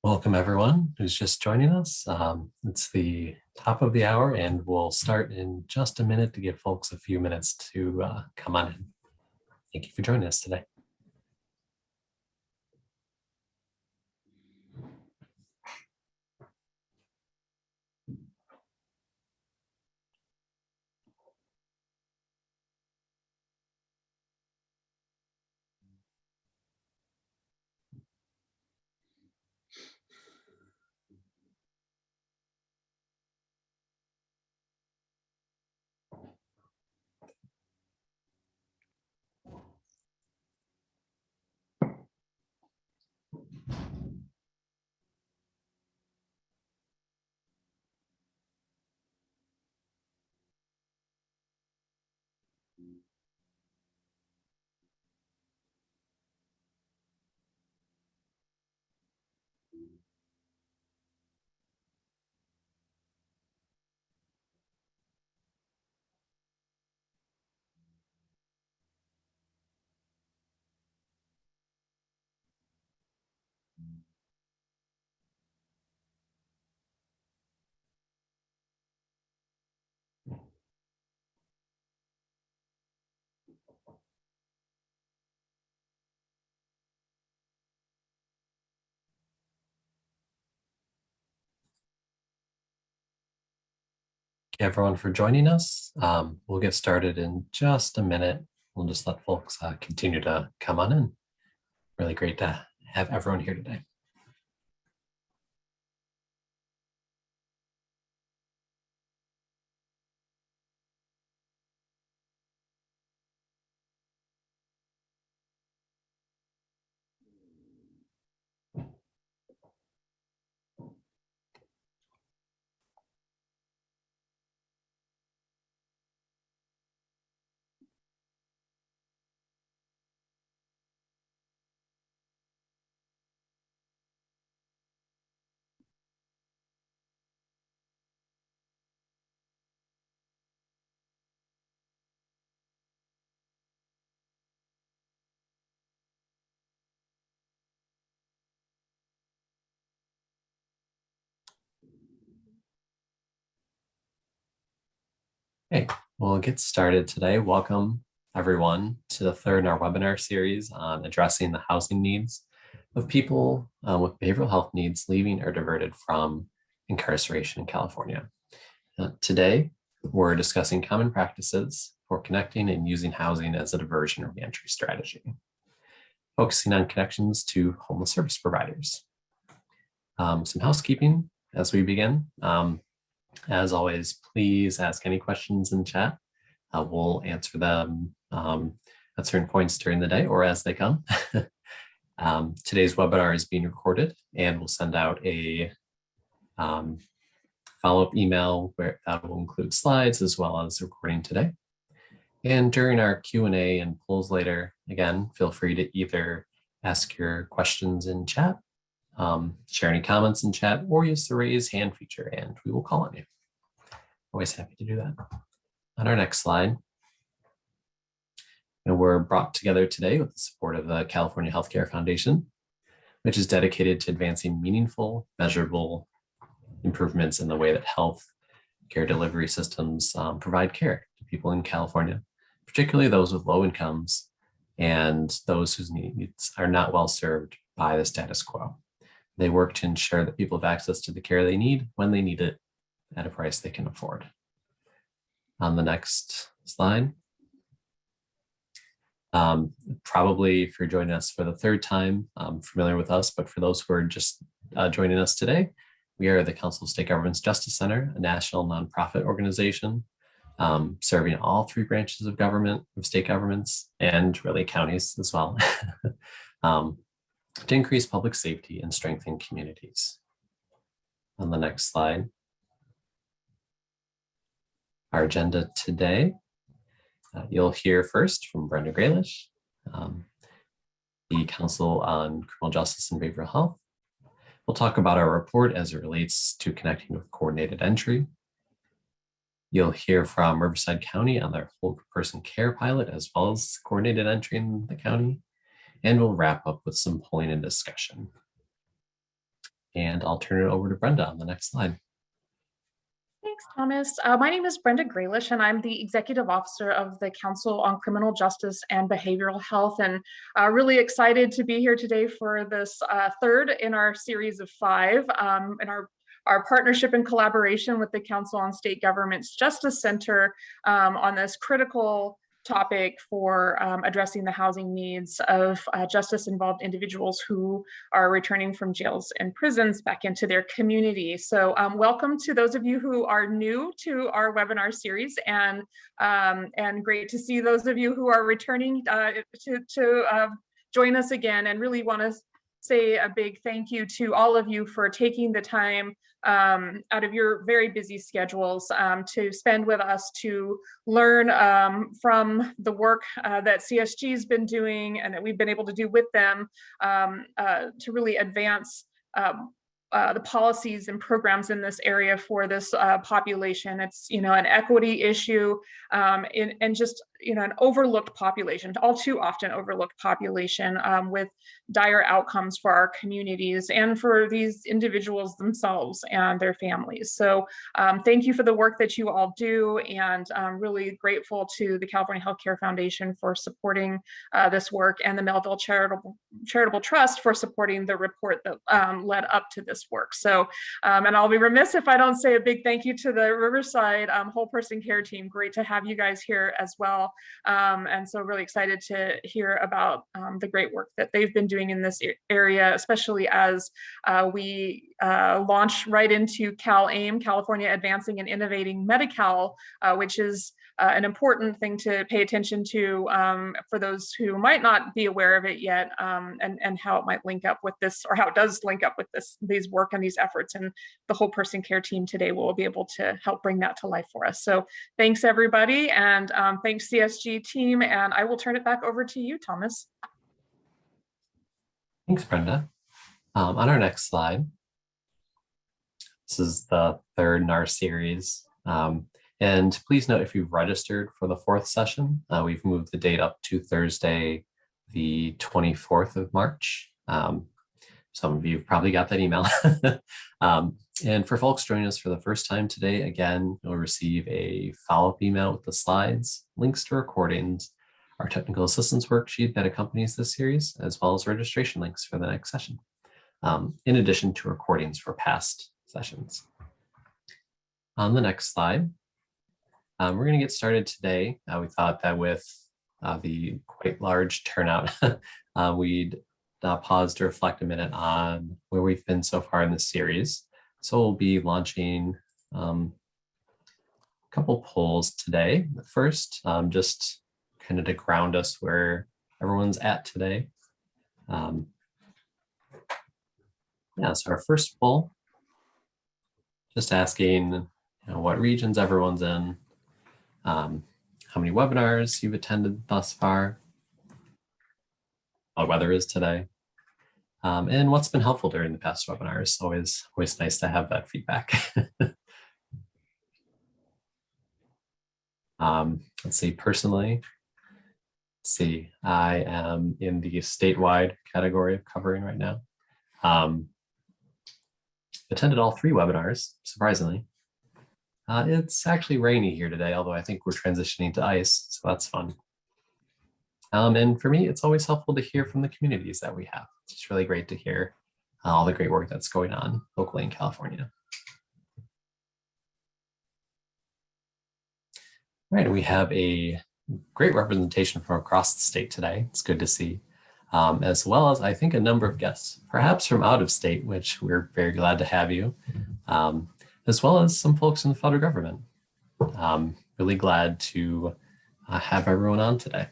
Welcome everyone who's just joining us. It's the top of the hour and we'll start in just a minute to give folks a few minutes to come on in. Thank you for joining us today. Thank you everyone for joining us. We'll get started in just a minute. We'll just let folks continue to come on in. Really great to have everyone here today. Okay, we'll get started today. Welcome everyone to the third in our webinar series on addressing the housing needs of people with behavioral health needs leaving or diverted from incarceration in California. Today, we're discussing common practices for connecting and using housing as a diversion or reentry strategy, focusing on connections to homeless service providers. Some housekeeping as we begin. As always, please ask any questions in chat. We'll answer them at certain points during the day or as they come. Today's webinar is being recorded and we'll send out a follow-up email where that will include slides as well as recording today. And during our Q&A and polls later, again, feel free to either ask your questions in chat, share any comments in chat, or use the raise hand feature and we will call on you. Always happy to do that. On our next slide, we're brought together today with the support of the California Healthcare Foundation, which is dedicated to advancing meaningful, measurable improvements in the way that health care delivery systems provide care to people in California, particularly those with low incomes and those whose needs are not well served by the status quo. They work to ensure that people have access to the care they need when they need it at a price they can afford. On the next slide, probably if you're joining us for the third time, familiar with us, but for those who are just joining us today, we are the Council of State Governments Justice Center, a national nonprofit organization serving all three branches of government, of state governments, and really counties as well, to increase public safety and strengthen communities. On the next slide, our agenda today, you'll hear first from Brenda Graylish, the Council on Criminal Justice and Behavioral Health. We'll talk about our report as it relates to connecting with coordinated entry. You'll hear from Riverside County on their whole person care pilot, as well as coordinated entry in the county. And we'll wrap up with some polling and discussion. And I'll turn it over to Brenda on the next slide. Thanks, Thomas. My name is Brenda Graylish, and I'm the Executive Officer of the Council on Criminal Justice and Behavioral Health, and really excited to be here today for this third in our series of 5 in our partnership and collaboration with the Council on State Government's Justice Center on this critical topic for addressing the housing needs of justice-involved individuals who are returning from jails and prisons back into their community. So welcome to those of you who are new to our webinar series, and great to see those of you who are returning to join us again, and really want to say a big thank you to all of you for taking the time out of your very busy schedules to spend with us to learn from the work that CSG has been doing and that we've been able to do with them to really advance the policies and programs in this area for this population. It's, an equity issue and just, an overlooked population, all too often overlooked population with dire outcomes for our communities and for these individuals themselves and their families. So thank you for the work that you all do, and I'm really grateful to the California Healthcare Foundation for supporting this work, and the Melville Charitable Trust for supporting the report that led up to this work. So, and I'll be remiss if I don't say a big thank you to the Riverside Whole Person Care team. Great to have you guys here as well. And so really excited to hear about the great work that they've been doing in this area, especially as we launch right into CalAIM, California Advancing and Innovating Medi-Cal, which is an important thing to pay attention to for those who might not be aware of it yet, and how it might link up with this, or how it does link up with these work and these efforts. And the Whole Person Care team today will be able to help bring that to life for us. So thanks everybody, and thanks CSG team, and I will turn it back over to you, Thomas. Thanks, Brenda. On our next slide, this is the third in our series. And please note, if you've registered for the 4th session, we've moved the date up to Thursday, the 24th of March. Some of you have probably got that email. And for folks joining us for the first time today, again, you'll receive a follow-up email with the slides, links to recordings, our technical assistance worksheet that accompanies this series, as well as registration links for the next session, in addition to recordings for past sessions. On the next slide, we're going to get started today. We thought that with the quite large turnout, we'd pause to reflect a minute on where we've been so far in this series. So we'll be launching a couple polls today. The first, just kind of to ground us where everyone's at today. So our first poll, just asking what regions everyone's in, how many webinars you've attended thus far, how the weather is today, and what's been helpful during the past webinars. Always nice to have that feedback. Let's see, personally, I am in the statewide category of covering right now. Attended all 3 webinars, surprisingly. It's actually rainy here today, although I think we're transitioning to ice, so that's fun. And for me, it's always helpful to hear from the communities that we have. It's just really great to hear all the great work that's going on locally in California. All right, we have a great representation from across the state today. It's good to see, as well as I think a number of guests, perhaps from out of state, which we're very glad to have you, as well as some folks in the federal government. Really glad to have everyone on today.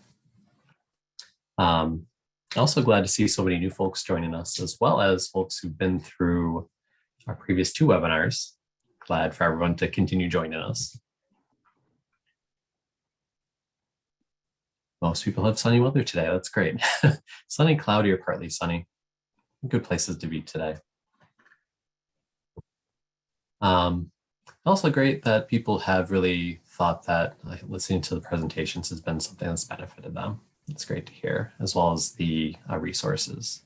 Also glad to see so many new folks joining us, as well as folks who've been through our previous 2 webinars. Glad for everyone to continue joining us. Most people have sunny weather today. That's great. Sunny, cloudy, or partly sunny. Good places to be today. Also great that people have really thought that listening to the presentations has been something that's benefited them. It's great to hear, as well as the resources.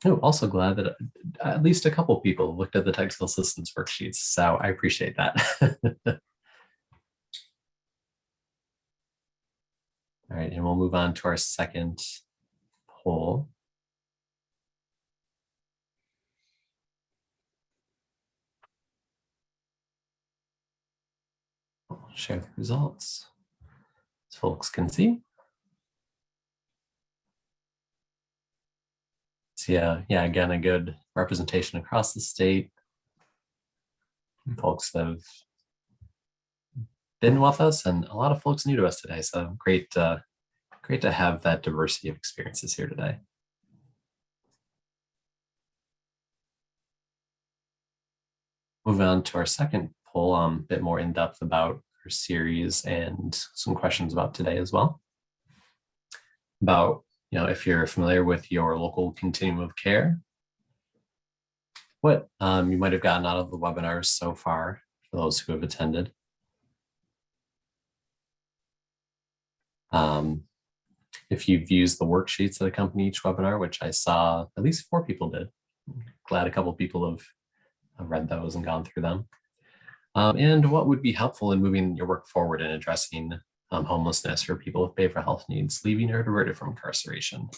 Oh, also glad that at least a couple people looked at the technical assistance worksheets, so I appreciate that. All right, and we'll move on to our second poll. I'll share the results so folks can see. So yeah, again, a good representation across the state. Folks have been with us, and a lot of folks new to us today. So great to have that diversity of experiences here today. Moving on to our second poll, a bit more in depth about our series and some questions about today as well. About, if you're familiar with your local continuum of care, what you might have gotten out of the webinars so far for those who have attended. If you've used the worksheets that accompany each webinar, which I saw at least 4 people did. Glad a couple of people have read those and gone through them. And what would be helpful in moving your work forward in addressing homelessness for people with behavioral health needs, leaving or diverted from incarceration.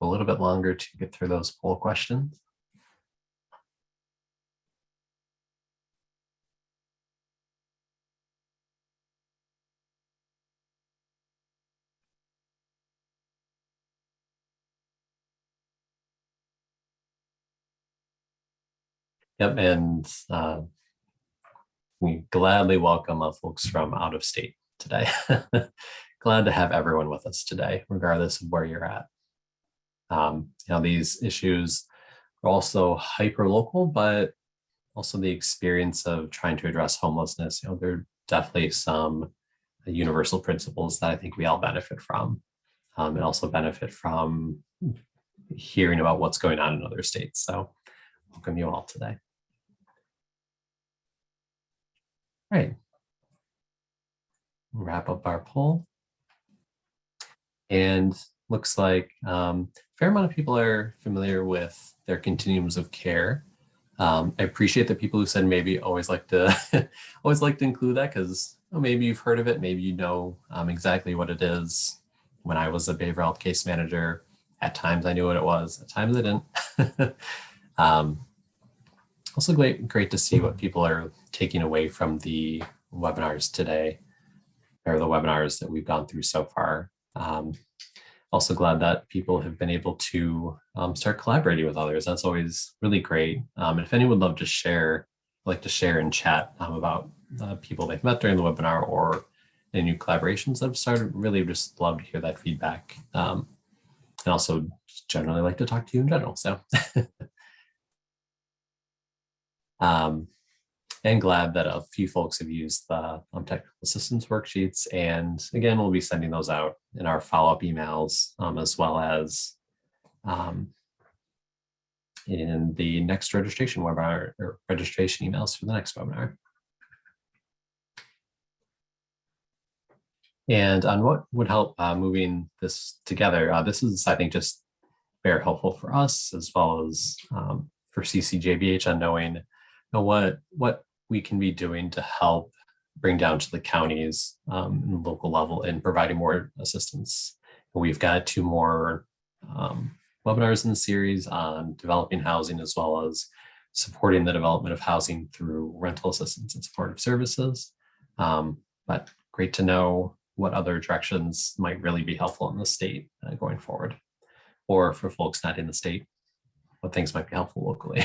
A little bit longer to get through those poll questions. Yep, and we gladly welcome folks from out of state today. Glad to have everyone with us today, regardless of where you're at. These issues are also hyper local, but also the experience of trying to address homelessness. There are definitely some universal principles that I think we all benefit from, and also benefit from hearing about what's going on in other states. So welcome you all today. All right. Wrap up our poll. And looks like a fair amount of people are familiar with their continuums of care. I appreciate the people who said maybe always like to include that because maybe you've heard of it, maybe you know exactly what it is. When I was a behavioral health case manager, at times I knew what it was, at times I didn't. Also great to see what people are taking away from the webinars today, or the webinars that we've gone through so far. Also glad that people have been able to start collaborating with others. That's always really great. And if anyone would love to share, and chat about people they've met during the webinar or any new collaborations that have started, really just love to hear that feedback. And also generally like to talk to you in general. So and glad that a few folks have used the technical assistance worksheets. And again, we'll be sending those out in our follow-up emails, as well as in the next registration webinar or registration emails for the next webinar. And on what would help moving this together, this is, I think, just very helpful for us as well as for CCJBH on knowing what we can be doing to help bring down to the counties and local level in providing more assistance. We've got 2 more webinars in the series on developing housing as well as supporting the development of housing through rental assistance and supportive services. But great to know what other directions might really be helpful in the state going forward. or for folks not in the state, what things might be helpful locally.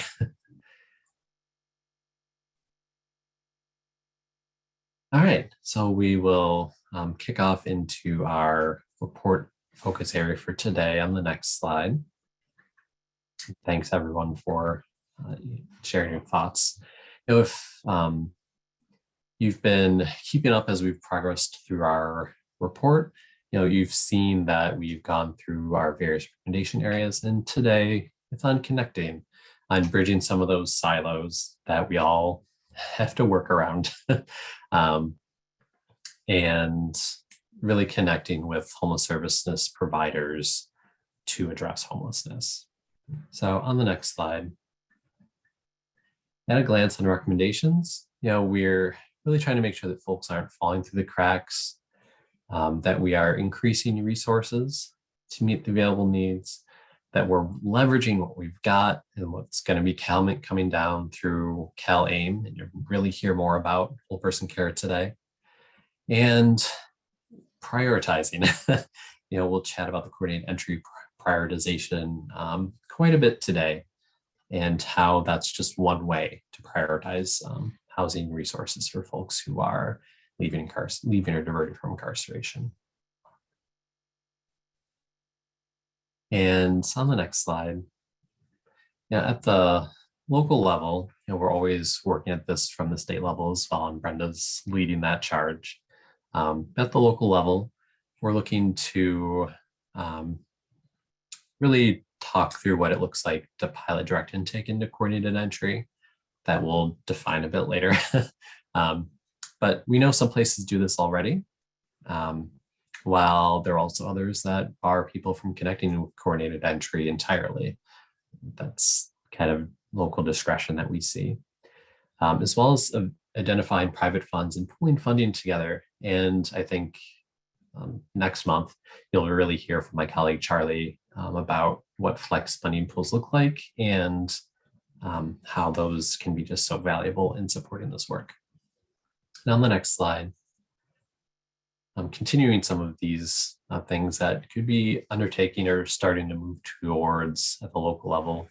All right, so we will kick off into our report focus area for today on the next slide. Thanks everyone for sharing your thoughts. If you've been keeping up as we've progressed through our report, you've seen that we've gone through our various recommendation areas, and today it's on connecting, on bridging some of those silos that we all have to work around. And really connecting with homeless services providers to address homelessness. So on the next slide, at a glance on recommendations, we're really trying to make sure that folks aren't falling through the cracks, that we are increasing resources to meet the available needs, that we're leveraging what we've got and what's going to be coming down through CalAIM, and you'll really hear more about whole person care today. And prioritizing, we'll chat about the coordinated entry prioritization quite a bit today, and how that's just one way to prioritize housing resources for folks who are leaving or diverted from incarceration. And on the next slide, at the local level, we're always working at this from the state level as well, and Brenda's leading that charge. At the local level, we're looking to really talk through what it looks like to pilot direct intake into coordinated entry. That we'll define a bit later. But we know some places do this already, while there are also others that bar people from connecting with coordinated entry entirely. That's kind of local discretion that we see, as well as identifying private funds and pooling funding together. And I think next month, you'll really hear from my colleague Charlie about what flex funding pools look like, and how those can be just so valuable in supporting this work. And on the next slide, I'm continuing some of these things that could be undertaking or starting to move towards at the local level,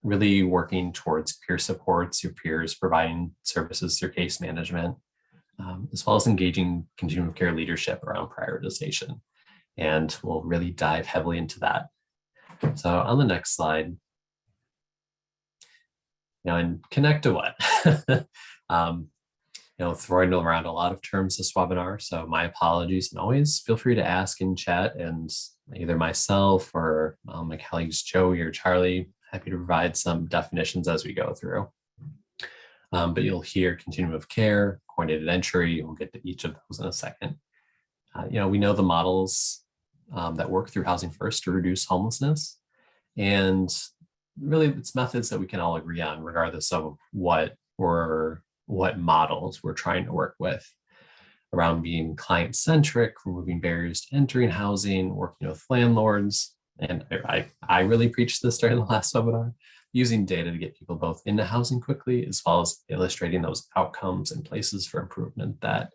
really working towards peer supports, your peers providing services through case management, as well as engaging continuum of care leadership around prioritization. And we'll really dive heavily into that. So on the next slide, and connect to what? Throwing around a lot of terms this webinar, so my apologies, and always feel free to ask in chat, and either myself or my colleagues Joey or Charlie, happy to provide some definitions as we go through. But you'll hear continuum of care, coordinated entry. We'll get to each of those in a second. We know the models that work through Housing First to reduce homelessness, and really it's methods that we can all agree on, regardless of what models we're trying to work with, around being client-centric, removing barriers to entering housing, working with landlords. And I really preached this during the last webinar, using data to get people both into housing quickly, as well as illustrating those outcomes and places for improvement that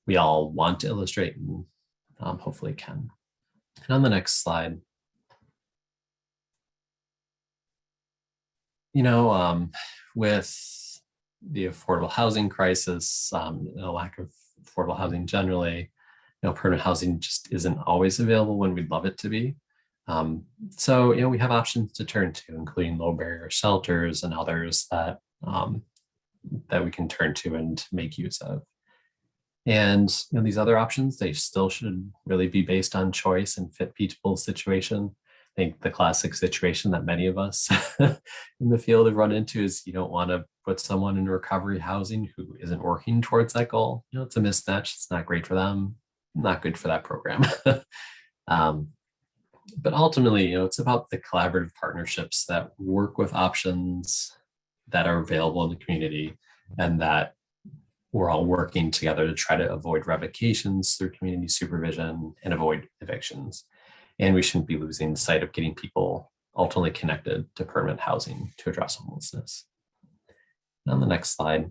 we all want to illustrate and hopefully can. And on the next slide, with the affordable housing crisis, a lack of affordable housing generally, permanent housing just isn't always available when we'd love it to be. So we have options to turn to, including low barrier shelters and others that we can turn to and make use of. And these other options, they still should really be based on choice and fit people's situation. I think the classic situation that many of us in the field have run into is you don't want to put someone in recovery housing who isn't working towards that goal. It's a mismatch. It's not great for them, not good for that program. But ultimately, it's about the collaborative partnerships that work with options that are available in the community, and that we're all working together to try to avoid revocations through community supervision and avoid evictions. And we shouldn't be losing sight of getting people ultimately connected to permanent housing to address homelessness. On the next slide,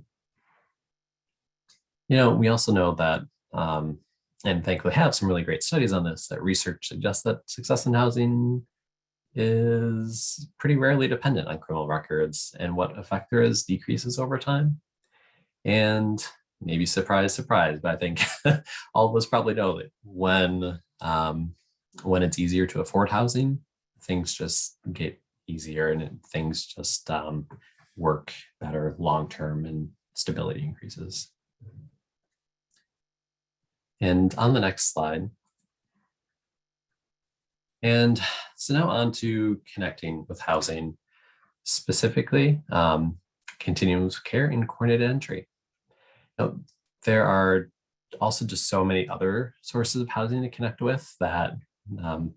we also know that, and thankfully have some really great studies on this, that research suggests that success in housing is pretty rarely dependent on criminal records, and what effect there is decreases over time. And maybe surprise, surprise, but I think all of us probably know that when it's easier to afford housing, things just get easier and things just work better long term and stability increases. And on the next slide. And so now on to connecting with housing, specifically continuums of care and coordinated entry. Now, there are also just so many other sources of housing to connect with that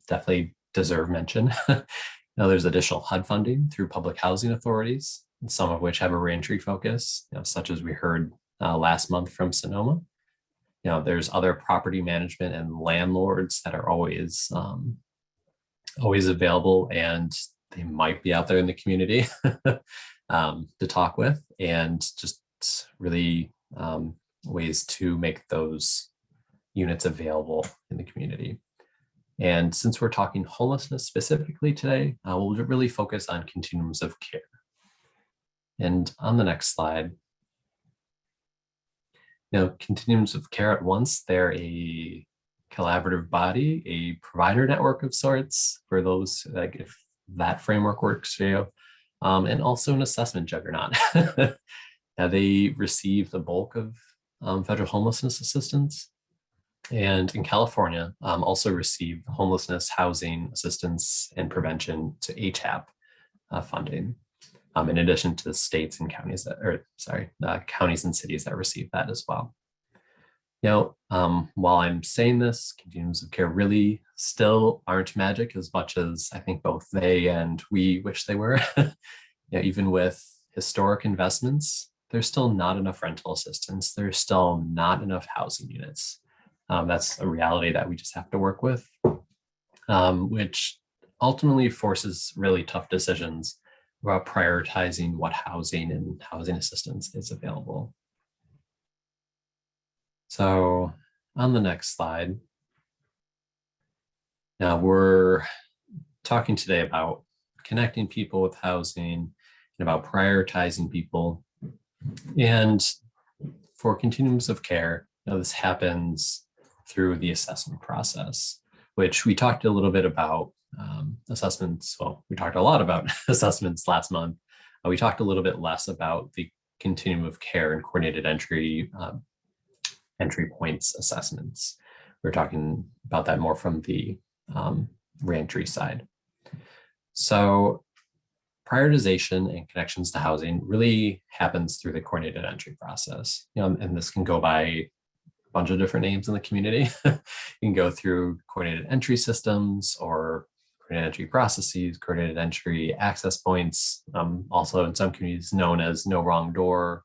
definitely deserve mention. Now, there's additional HUD funding through public housing authorities, some of which have a reentry focus, such as we heard last month from Sonoma. There's other property management and landlords that are always available, and they might be out there in the community to talk with, and just really ways to make those units available in the community. And since we're talking homelessness specifically today, we'll really focus on continuums of care. And on the next slide, continuums of care at once, they're a collaborative body, a provider network of sorts for those, like if that framework works for you, and also an assessment juggernaut. Now, they receive the bulk of federal homelessness assistance, and in California, also receive homelessness, housing assistance, and prevention to HAP funding, in addition to the states and counties counties and cities that receive that as well. While I'm saying this, continuums of care really still aren't magic as much as I think both they and we wish they were. Even with historic investments, there's still not enough rental assistance. There's still not enough housing units. That's a reality that we just have to work with, which ultimately forces really tough decisions about prioritizing what housing and housing assistance is available. So on the next slide, now we're talking today about connecting people with housing and about prioritizing people. And for continuums of care, this happens through the assessment process, which we talked a little bit about assessments. Well, we talked a lot about assessments last month. We talked a little bit less about the continuum of care and coordinated entry points assessments. We're talking about that more from the reentry side. So prioritization and connections to housing really happens through the coordinated entry process. And this can go by a bunch of different names in the community. You can go through coordinated entry systems or coordinated entry processes, coordinated entry access points, also in some communities known as no wrong door,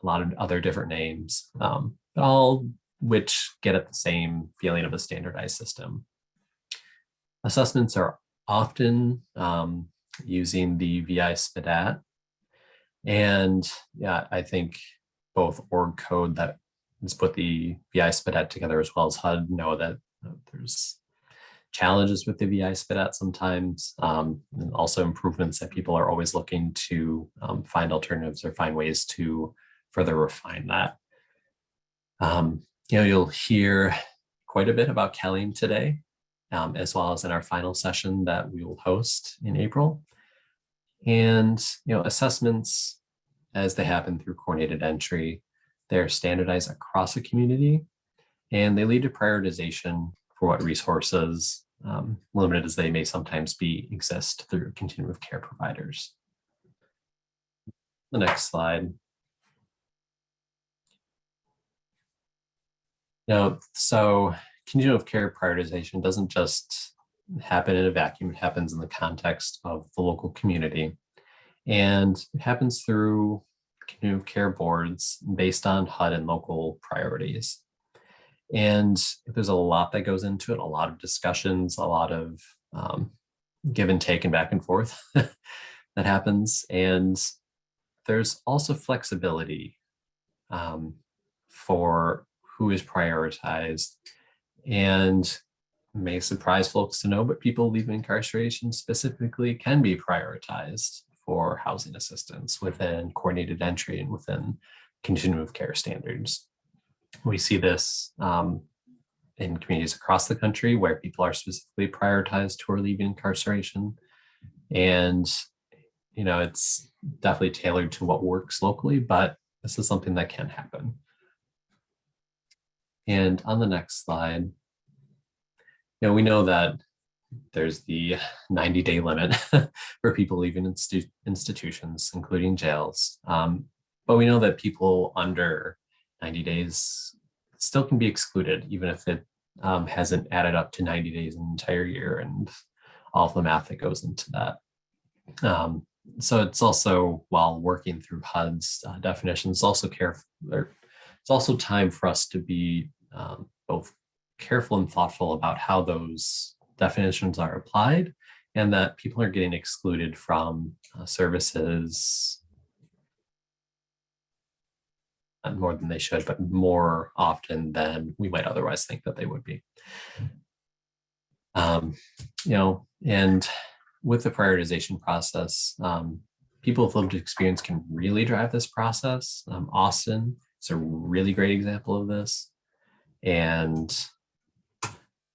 a lot of other different names, all which get at the same feeling of a standardized system. Assessments are often using the VI SPDAT. And I think both org code that has put the VI SPDAT together as well as HUD know that there's challenges with the VI SPDAT sometimes, and also improvements that people are always looking to find alternatives or find ways to further refine that. You'll hear quite a bit about CalAIM today, as well as in our final session that we will host in April. And assessments, as they happen through coordinated entry, they're standardized across a community, and they lead to prioritization for what resources, limited as they may sometimes be, exist through continuum of care providers. The next slide. So continuum of care prioritization doesn't just happen in a vacuum. It happens in the context of the local community. And it happens through continuum of care boards based on HUD and local priorities. And there's a lot that goes into it, a lot of discussions, a lot of give and take and back and forth that happens. And there's also flexibility for who is prioritized. And may surprise folks to know, but people leaving incarceration specifically can be prioritized for housing assistance within coordinated entry and within continuum of care standards. We see this in communities across the country where people are specifically prioritized who are leaving incarceration. And, it's definitely tailored to what works locally, but this is something that can happen. And on the next slide, we know that there's the 90-day limit for people leaving institutions, including jails. But we know that people under 90 days still can be excluded, even if it hasn't added up to 90 days an entire year and all of the math that goes into that. So it's also, while working through HUD's definitions, it's also time for us to be both careful and thoughtful about how those definitions are applied, and that people are getting excluded from services not more than they should, but more often than we might otherwise think that they would be. And with the prioritization process, people with lived experience can really drive this process. Austin is a really great example of this. And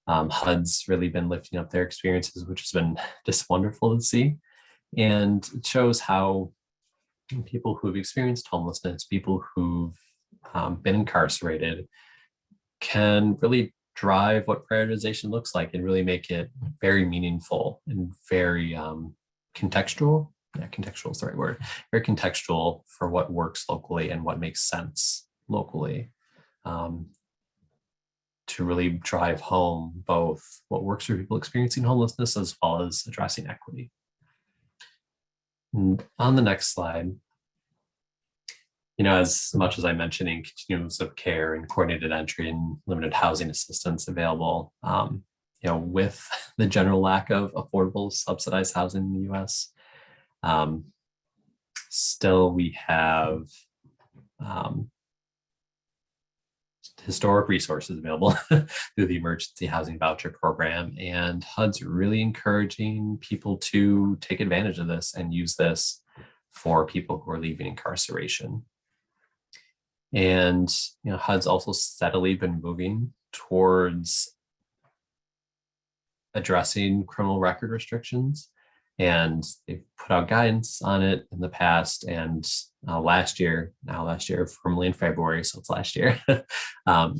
HUD's really been lifting up their experiences, which has been just wonderful to see. And it shows how people who've experienced homelessness, people who've been incarcerated, can really drive what prioritization looks like and really make it very meaningful and very contextual. Yeah, contextual is the right word. Very contextual for what works locally and what makes sense locally. To really drive home both what works for people experiencing homelessness as well as addressing equity. And on the next slide, as much as I mentioned in continuums of care and coordinated entry and limited housing assistance available, with the general lack of affordable subsidized housing in the US, still we have historic resources available through the Emergency Housing Voucher Program. And HUD's really encouraging people to take advantage of this and use this for people who are leaving incarceration. And HUD's also steadily been moving towards addressing criminal record restrictions, and they've put out guidance on it in the past. And last year, formally in February, so it's last year, the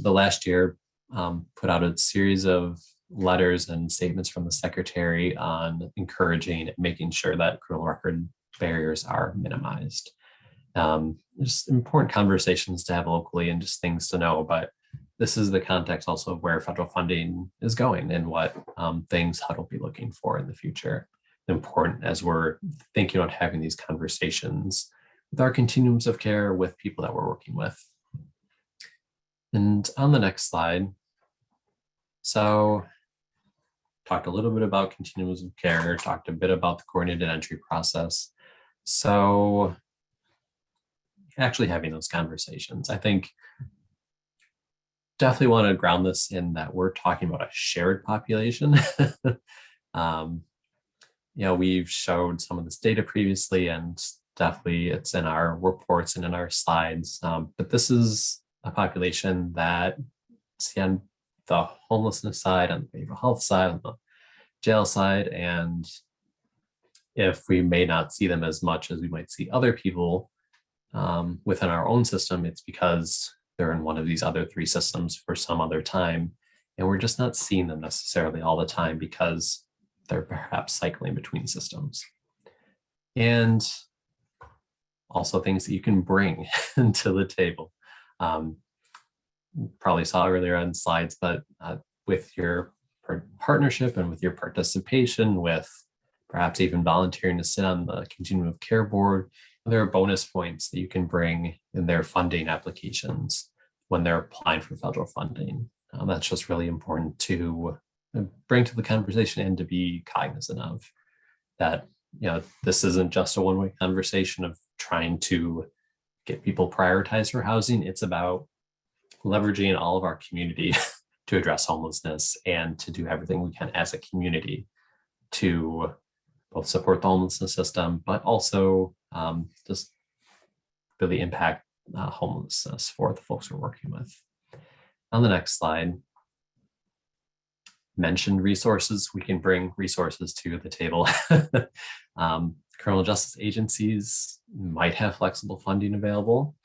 last year put out a series of letters and statements from the secretary on encouraging and making sure that criminal record barriers are minimized. Just important conversations to have locally and just things to know, but this is the context also of where federal funding is going and what things HUD will be looking for in the future. Important as we're thinking about having these conversations with our continuums of care with people that we're working with. And on the next slide, so talked a little bit about continuums of care, talked a bit about the coordinated entry process. So actually having those conversations, I think definitely want to ground this in that we're talking about a shared population. We've showed some of this data previously, and definitely it's in our reports and in our slides. But this is a population that, see, on the homelessness side, on the behavioral health side, on the jail side, and if we may not see them as much as we might see other people within our own system, it's because they're in one of these other three systems for some other time, and we're just not seeing them necessarily all the time because they're perhaps cycling between systems. And also things that you can bring to the table. Probably saw earlier on slides, but with your partnership and with your participation, with perhaps even volunteering to sit on the Continuum of Care board, there are bonus points that you can bring in their funding applications when they're applying for federal funding. That's just really important to bring to the conversation and to be cognizant of that. This isn't just a one-way conversation of trying to get people prioritized for housing. It's about leveraging all of our community to address homelessness and to do everything we can as a community to both support the homelessness system, but also just really impact homelessness for the folks we're working with. On the next slide, mentioned resources. We can bring resources to the table. Criminal justice agencies might have flexible funding available.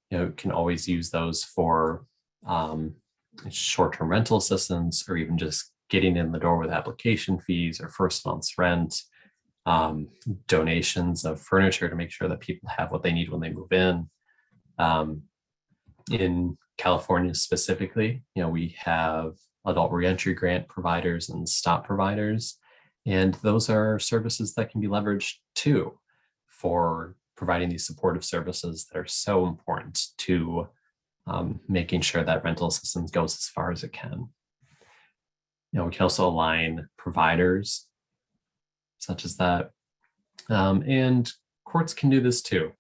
Can always use those for short-term rental assistance, or even just getting in the door with application fees or first month's rent, donations of furniture to make sure that people have what they need when they move in. In California specifically, we have adult reentry grant providers and stop providers, and those are services that can be leveraged too for providing these supportive services that are so important to making sure that rental assistance goes as far as it can. We can also align providers such as that, and courts can do this too.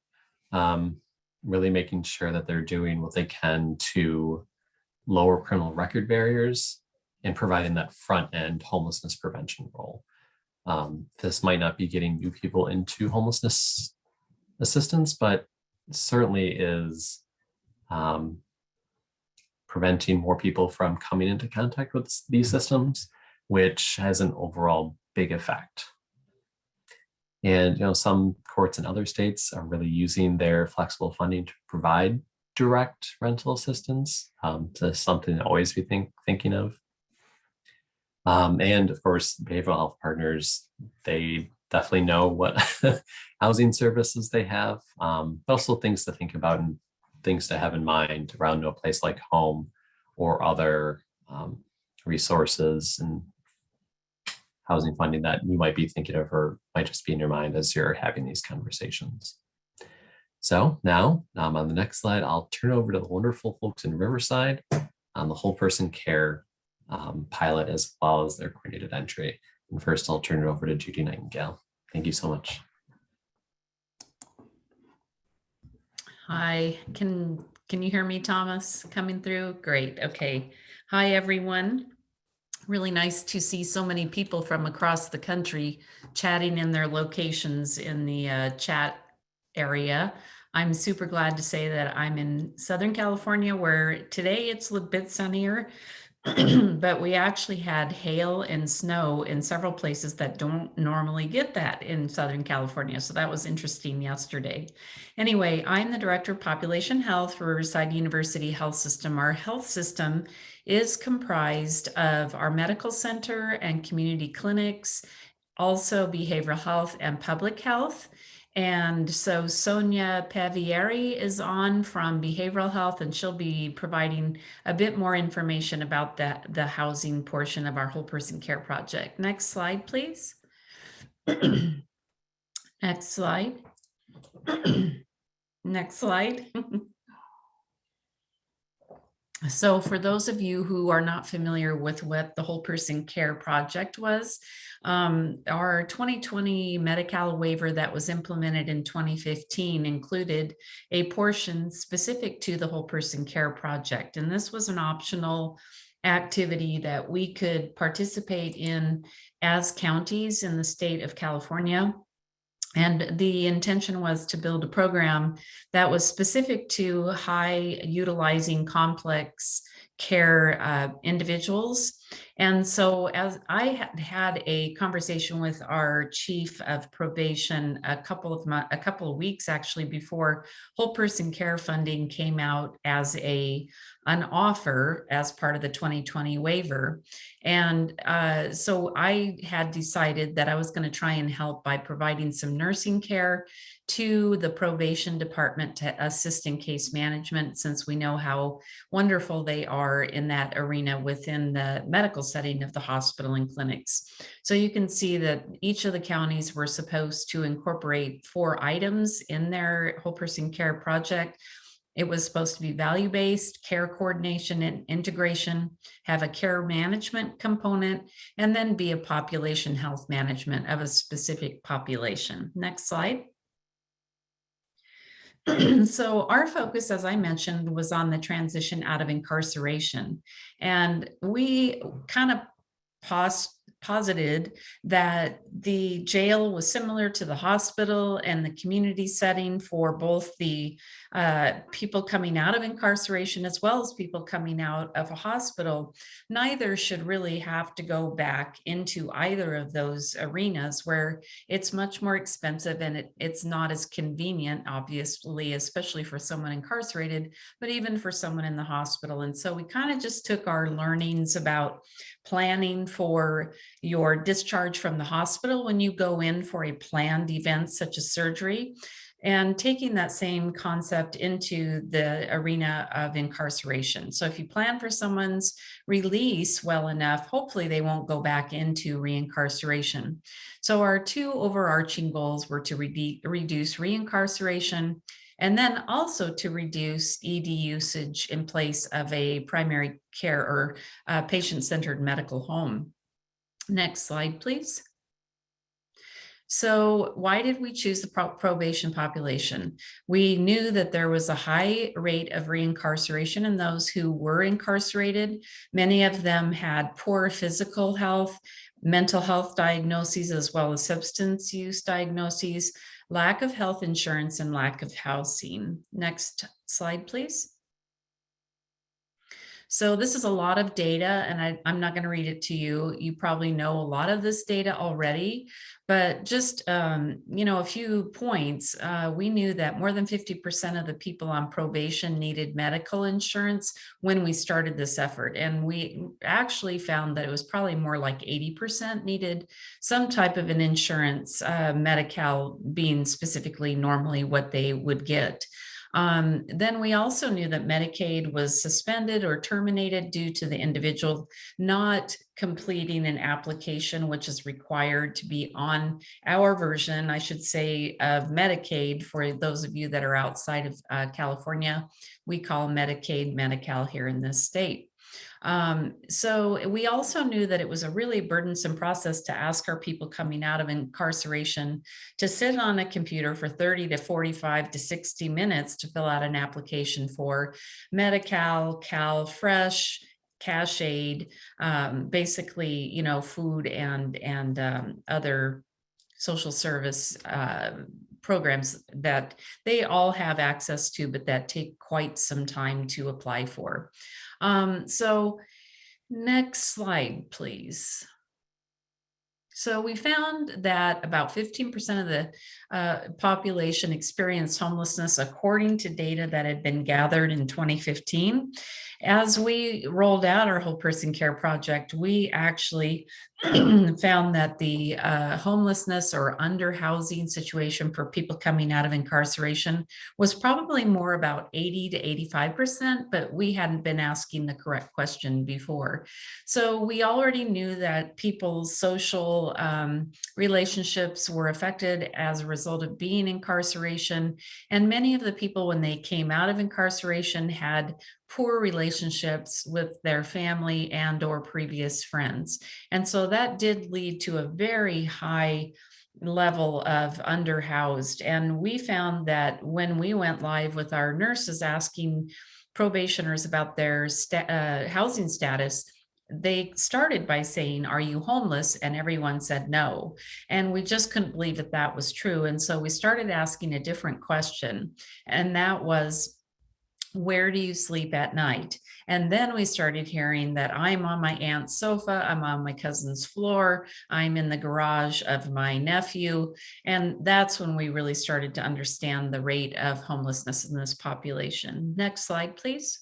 Really making sure that they're doing what they can to lower criminal record barriers and providing that front end homelessness prevention role. This might not be getting new people into homelessness assistance, but certainly is preventing more people from coming into contact with these systems, which has an overall big effect. And some courts in other states are really using their flexible funding to provide direct rental assistance. To something to always be thinking of. And of course, behavioral health partners, they definitely know what housing services they have, but also things to think about and things to have in mind around a place like home or other resources and housing funding that you might be thinking of or might just be in your mind as you're having these conversations. So now on the next slide, I'll turn over to the wonderful folks in Riverside on the whole person care pilot, as well as their coordinated entry. And first I'll turn it over to Judy Nightingale. Thank you so much. Hi, can you hear me, Thomas, coming through? Great, okay. Hi, everyone. Really nice to see so many people from across the country chatting in their locations in the chat area. I'm super glad to say that I'm in Southern California, where today it's a bit sunnier, but we actually had hail and snow in several places that don't normally get that in Southern California. So that was interesting yesterday. Anyway, I'm the Director of Population Health for Riverside University Health System. Our health system is comprised of our medical center and community clinics, also behavioral health and public health. And so Sonia Pavieri is on from behavioral health, and she'll be providing a bit more information about the housing portion of our whole person care project. Next slide, please. Next slide. Next slide. So for those of you who are not familiar with what the Whole Person Care Project was, our 2020 Medi-Cal waiver that was implemented in 2015 included a portion specific to the Whole Person Care Project. And this was an optional activity that we could participate in as counties in the state of California. And the intention was to build a program that was specific to high utilizing complex care individuals. And so as I had a conversation with our chief of probation a couple of weeks actually before whole person care funding came out as an offer as part of the 2020 waiver. And so I had decided that I was going to try and help by providing some nursing care to the probation department to assist in case management, since we know how wonderful they are in that arena within the medical setting of the hospital and clinics. So you can see that each of the counties were supposed to incorporate 4 items in their whole person care project. It was supposed to be value-based, care coordination and integration, have a care management component, and then be a population health management of a specific population. Next slide. So our focus, as I mentioned, was on the transition out of incarceration. And we kind of posited that the jail was similar to the hospital and the community setting for both the people coming out of incarceration as well as people coming out of a hospital. Neither should really have to go back into either of those arenas where it's much more expensive and it's not as convenient, obviously, especially for someone incarcerated, but even for someone in the hospital. And so we kind of just took our learnings about planning for your discharge from the hospital when you go in for a planned event such as surgery, and taking that same concept into the arena of incarceration. So if you plan for someone's release well enough, hopefully they won't go back into reincarceration. So our two overarching goals were to reduce reincarceration, and then also to reduce ED usage in place of a primary care or patient-centered medical home. Next slide, please. So why did we choose the probation population? We knew that there was a high rate of reincarceration in those who were incarcerated. Many of them had poor physical health, mental health diagnoses, as well as substance use diagnoses, lack of health insurance, and lack of housing. Next slide, please. So this is a lot of data, and I'm not going to read it to you. You probably know a lot of this data already, but just a few points. We knew that more than 50% of the people on probation needed medical insurance when we started this effort, and we actually found that it was probably more like 80% needed some type of an insurance, Medi-Cal being specifically normally what they would get. Then we also knew that Medicaid was suspended or terminated due to the individual not completing an application, which is required to be on our version, I should say, of Medicaid. For those of you that are outside of California, we call Medicaid Medi-Cal here in this state. So we also knew that it was a really burdensome process to ask our people coming out of incarceration to sit on a computer for 30 to 45 to 60 minutes to fill out an application for Medi-Cal, Cal Fresh, Cash Aid, basically, food and other social service programs that they all have access to, but that take quite some time to apply for. So next slide, please. So we found that about 15% of the population experienced homelessness, according to data that had been gathered in 2015. As we rolled out our whole person care project, we actually found that the homelessness or underhousing situation for people coming out of incarceration was probably more about 80 to 85%, but we hadn't been asking the correct question before. So we already knew that people's social relationships were affected as a result of being in incarceration. And many of the people, when they came out of incarceration, had poor relationships with their family and or previous friends. And so that did lead to a very high level of underhoused. And we found that when we went live with our nurses asking probationers about their housing status, they started by saying, "Are you homeless?" And everyone said no. And we just couldn't believe that that was true. And so we started asking a different question. And that was, where do you sleep at night? And then we started hearing that I'm on my aunt's sofa, I'm on my cousin's floor, I'm in the garage of my nephew. And that's when we really started to understand the rate of homelessness in this population. Next slide, please.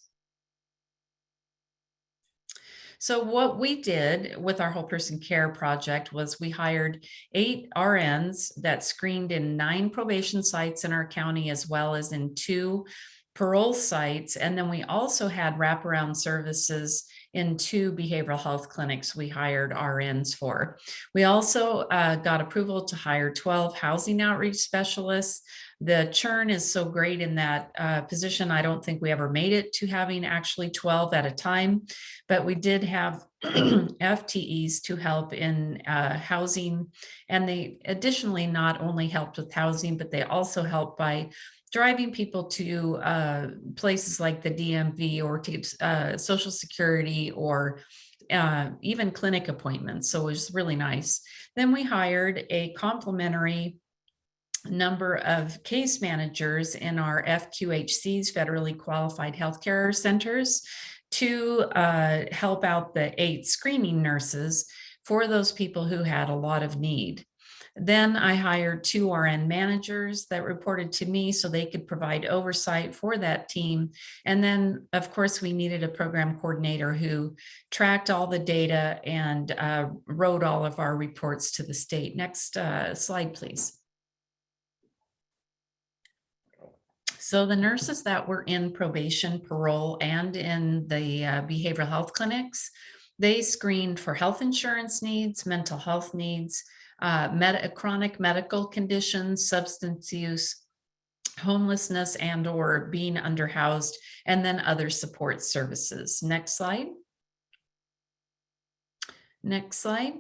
So what we did with our whole person care project was we hired 8 RNs that screened in 9 probation sites in our county, as well as in 2 parole sites. And then we also had wraparound services in 2 behavioral health clinics we hired RNs for. We also got approval to hire 12 housing outreach specialists. The churn is so great in that position. I don't think we ever made it to having actually 12 at a time, but we did have FTEs to help in housing. And they additionally not only helped with housing, but they also helped by driving people to places like the DMV or to Social Security or even clinic appointments. So it was really nice. Then we hired a complimentary number of case managers in our FQHCs, federally qualified healthcare centers, to help out the 8 screening nurses for those people who had a lot of need. Then I hired 2 RN managers that reported to me so they could provide oversight for that team. And then, of course, we needed a program coordinator who tracked all the data and wrote all of our reports to the state. Next slide, please. So the nurses that were in probation, parole, and in the behavioral health clinics, they screened for health insurance needs, mental health needs, chronic medical conditions, substance use, homelessness, and or being underhoused, and then other support services. Next slide. Next slide.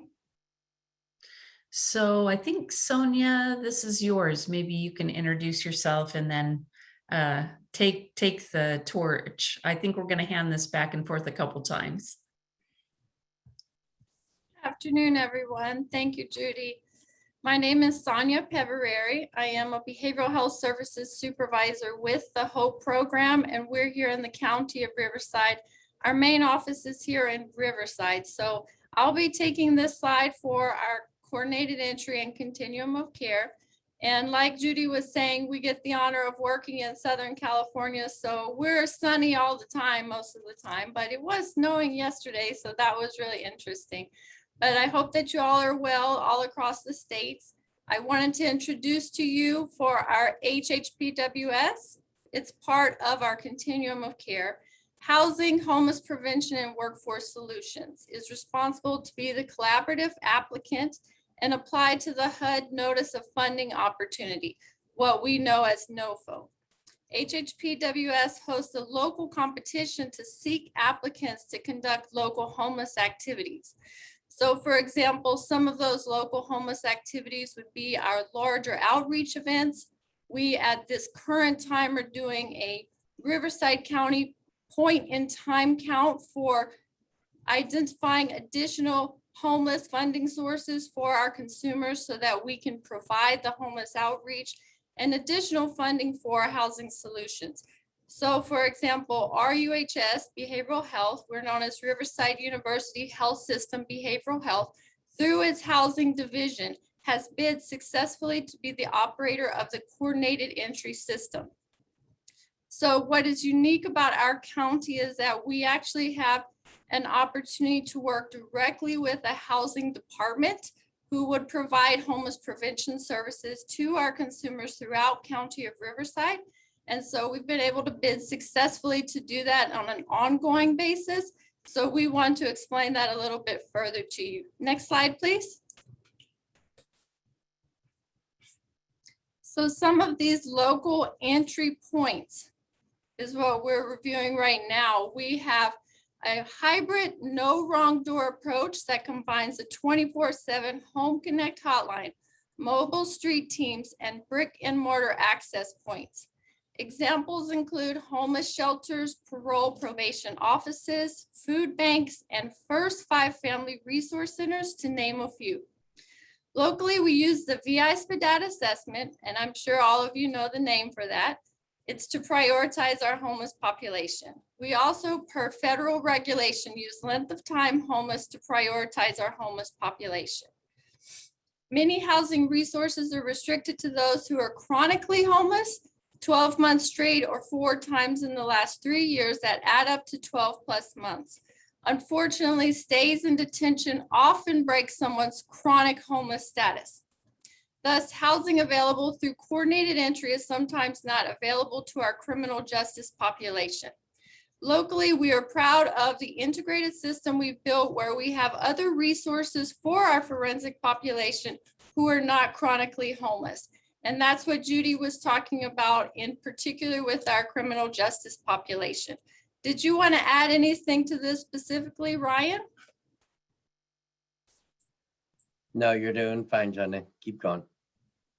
So I think, Sonia, this is yours. Maybe you can introduce yourself and then take the torch. I think we're going to hand this back and forth a couple times. Afternoon, everyone. Thank you, Judy. My name is Sonia Pevereri. I am a behavioral health services supervisor with the HOPE program, and we're here in the county of Riverside. Our main office is here in Riverside. So I'll be taking this slide for our coordinated entry and continuum of care. And like Judy was saying, we get the honor of working in Southern California. So we're sunny all the time, most of the time, but it was snowing yesterday. So that was really interesting. But I hope that you all are well all across the states. I wanted to introduce to you for our HHPWS. It's part of our continuum of care. Housing, Homeless Prevention, and Workforce Solutions is responsible to be the collaborative applicant and apply to the HUD Notice of Funding Opportunity, what we know as NOFO. HHPWS hosts a local competition to seek applicants to conduct local homeless activities. So for example, some of those local homeless activities would be our larger outreach events. We at this current time are doing a Riverside County point in time count for identifying additional homeless funding sources for our consumers so that we can provide the homeless outreach and additional funding for housing solutions. So for example, RUHS Behavioral Health, we're known as Riverside University Health System Behavioral Health, through its housing division, has bid successfully to be the operator of the coordinated entry system. So what is unique about our county is that we actually have an opportunity to work directly with a housing department who would provide homeless prevention services to our consumers throughout County of Riverside. And so we've been able to bid successfully to do that on an ongoing basis. So we want to explain that a little bit further to you. Next slide, please. So some of these local entry points is what we're reviewing right now. We have a hybrid no wrong door approach that combines a 24/7 home connect hotline, mobile street teams, and brick and mortar access points. Examples include homeless shelters, parole probation offices, food banks, and First 5 family resource centers, to name a few. Locally, we use the VI SPDAT assessment, and I'm sure all of you know the name for that. It's to prioritize our homeless population. We also, per federal regulation, use length of time homeless to prioritize our homeless population. Many housing resources are restricted to those who are chronically homeless, 12 months straight, or 4 times in the last 3 years that add up to 12 plus months. Unfortunately, stays in detention often break someone's chronic homeless status. Thus, housing available through coordinated entry is sometimes not available to our criminal justice population. Locally, we are proud of the integrated system we've built where we have other resources for our forensic population who are not chronically homeless. And that's what Judy was talking about in particular with our criminal justice population. Did you want to add anything to this specifically, Ryan? No, you're doing fine, Jenny. Keep going.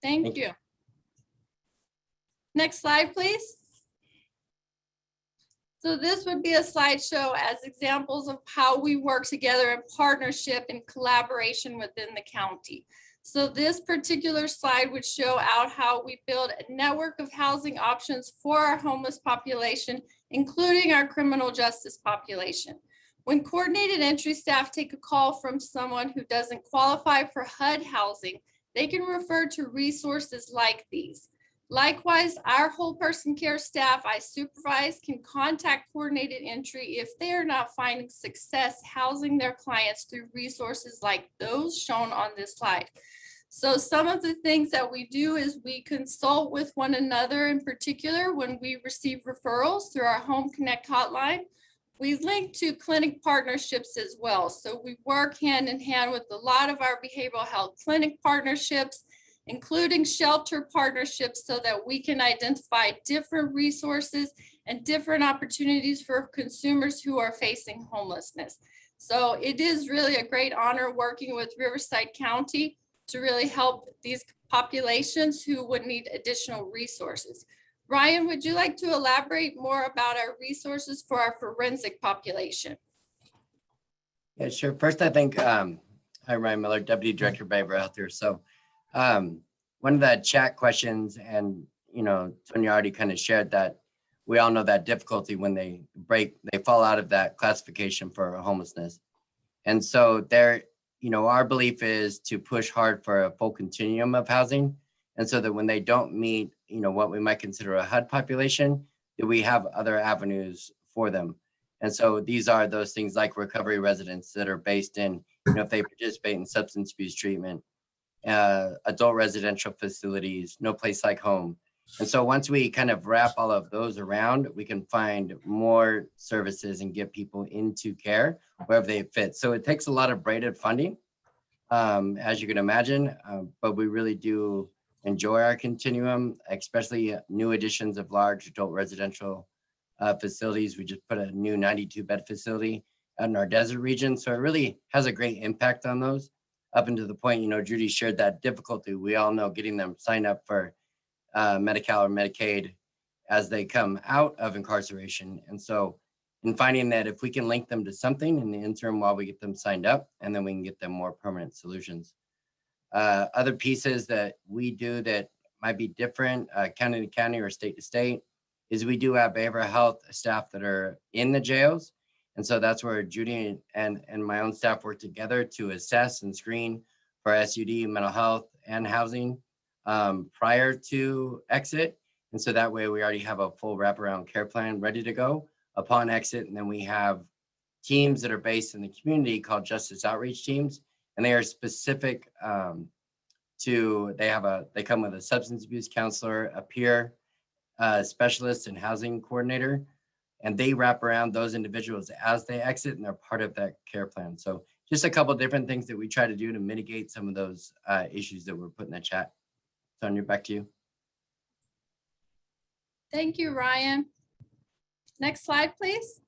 Thank you. Next slide, please. So this would be a slideshow as examples of how we work together in partnership and collaboration within the county. So this particular slide would show out how we build a network of housing options for our homeless population, including our criminal justice population. When coordinated entry staff take a call from someone who doesn't qualify for HUD housing, they can refer to resources like these. Likewise, our whole person care staff I supervise can contact coordinated entry if they are not finding success housing their clients through resources like those shown on this slide. So some of the things that we do is we consult with one another, in particular when we receive referrals through our Home Connect hotline. We link to clinic partnerships as well. So we work hand in hand with a lot of our behavioral health clinic partnerships, including shelter partnerships, so that we can identify different resources and different opportunities for consumers who are facing homelessness. So it is really a great honor working with Riverside County to really help these populations who would need additional resources. Ryan, would you like to elaborate more about our resources for our forensic population? Yeah, sure. First, I think, hi, Ryan Miller, Deputy Director of Behavioral Health here. So one of the chat questions, and Sonia already kind of shared that we all know that difficulty when they fall out of that classification for homelessness. And so our belief is to push hard for a full continuum of housing. And so that when they don't meet, what we might consider a HUD population, that we have other avenues for them. And so these are those things like recovery residents that are based in, if they participate in substance abuse treatment, adult residential facilities, no place like home. And so once we kind of wrap all of those around, we can find more services and get people into care wherever they fit. So it takes a lot of braided funding, as you can imagine, but we really do enjoy our continuum, especially new additions of large adult residential facilities. We just put a new 92-bed facility out in our desert region. So it really has a great impact on those, up into the point, Judy shared that difficulty. We all know getting them signed up for Medi-Cal or Medicaid as they come out of incarceration. And so in finding that if we can link them to something in the interim while we get them signed up, and then we can get them more permanent solutions. Other pieces that we do that might be different county to county or state to state is we do have behavioral health staff that are in the jails. And so that's where Judy and my own staff work together to assess and screen for SUD, mental health, and housing prior to exit. And so that way we already have a full wraparound care plan ready to go upon exit. And then we have teams that are based in the community called justice outreach teams. And they are specific they come with a substance abuse counselor, a peer specialist, and housing coordinator. And they wrap around those individuals as they exit, and they're part of that care plan. So just a couple of different things that we try to do to mitigate some of those issues that were put in the chat. Sonia, back to you. Thank you, Ryan. Next slide, please.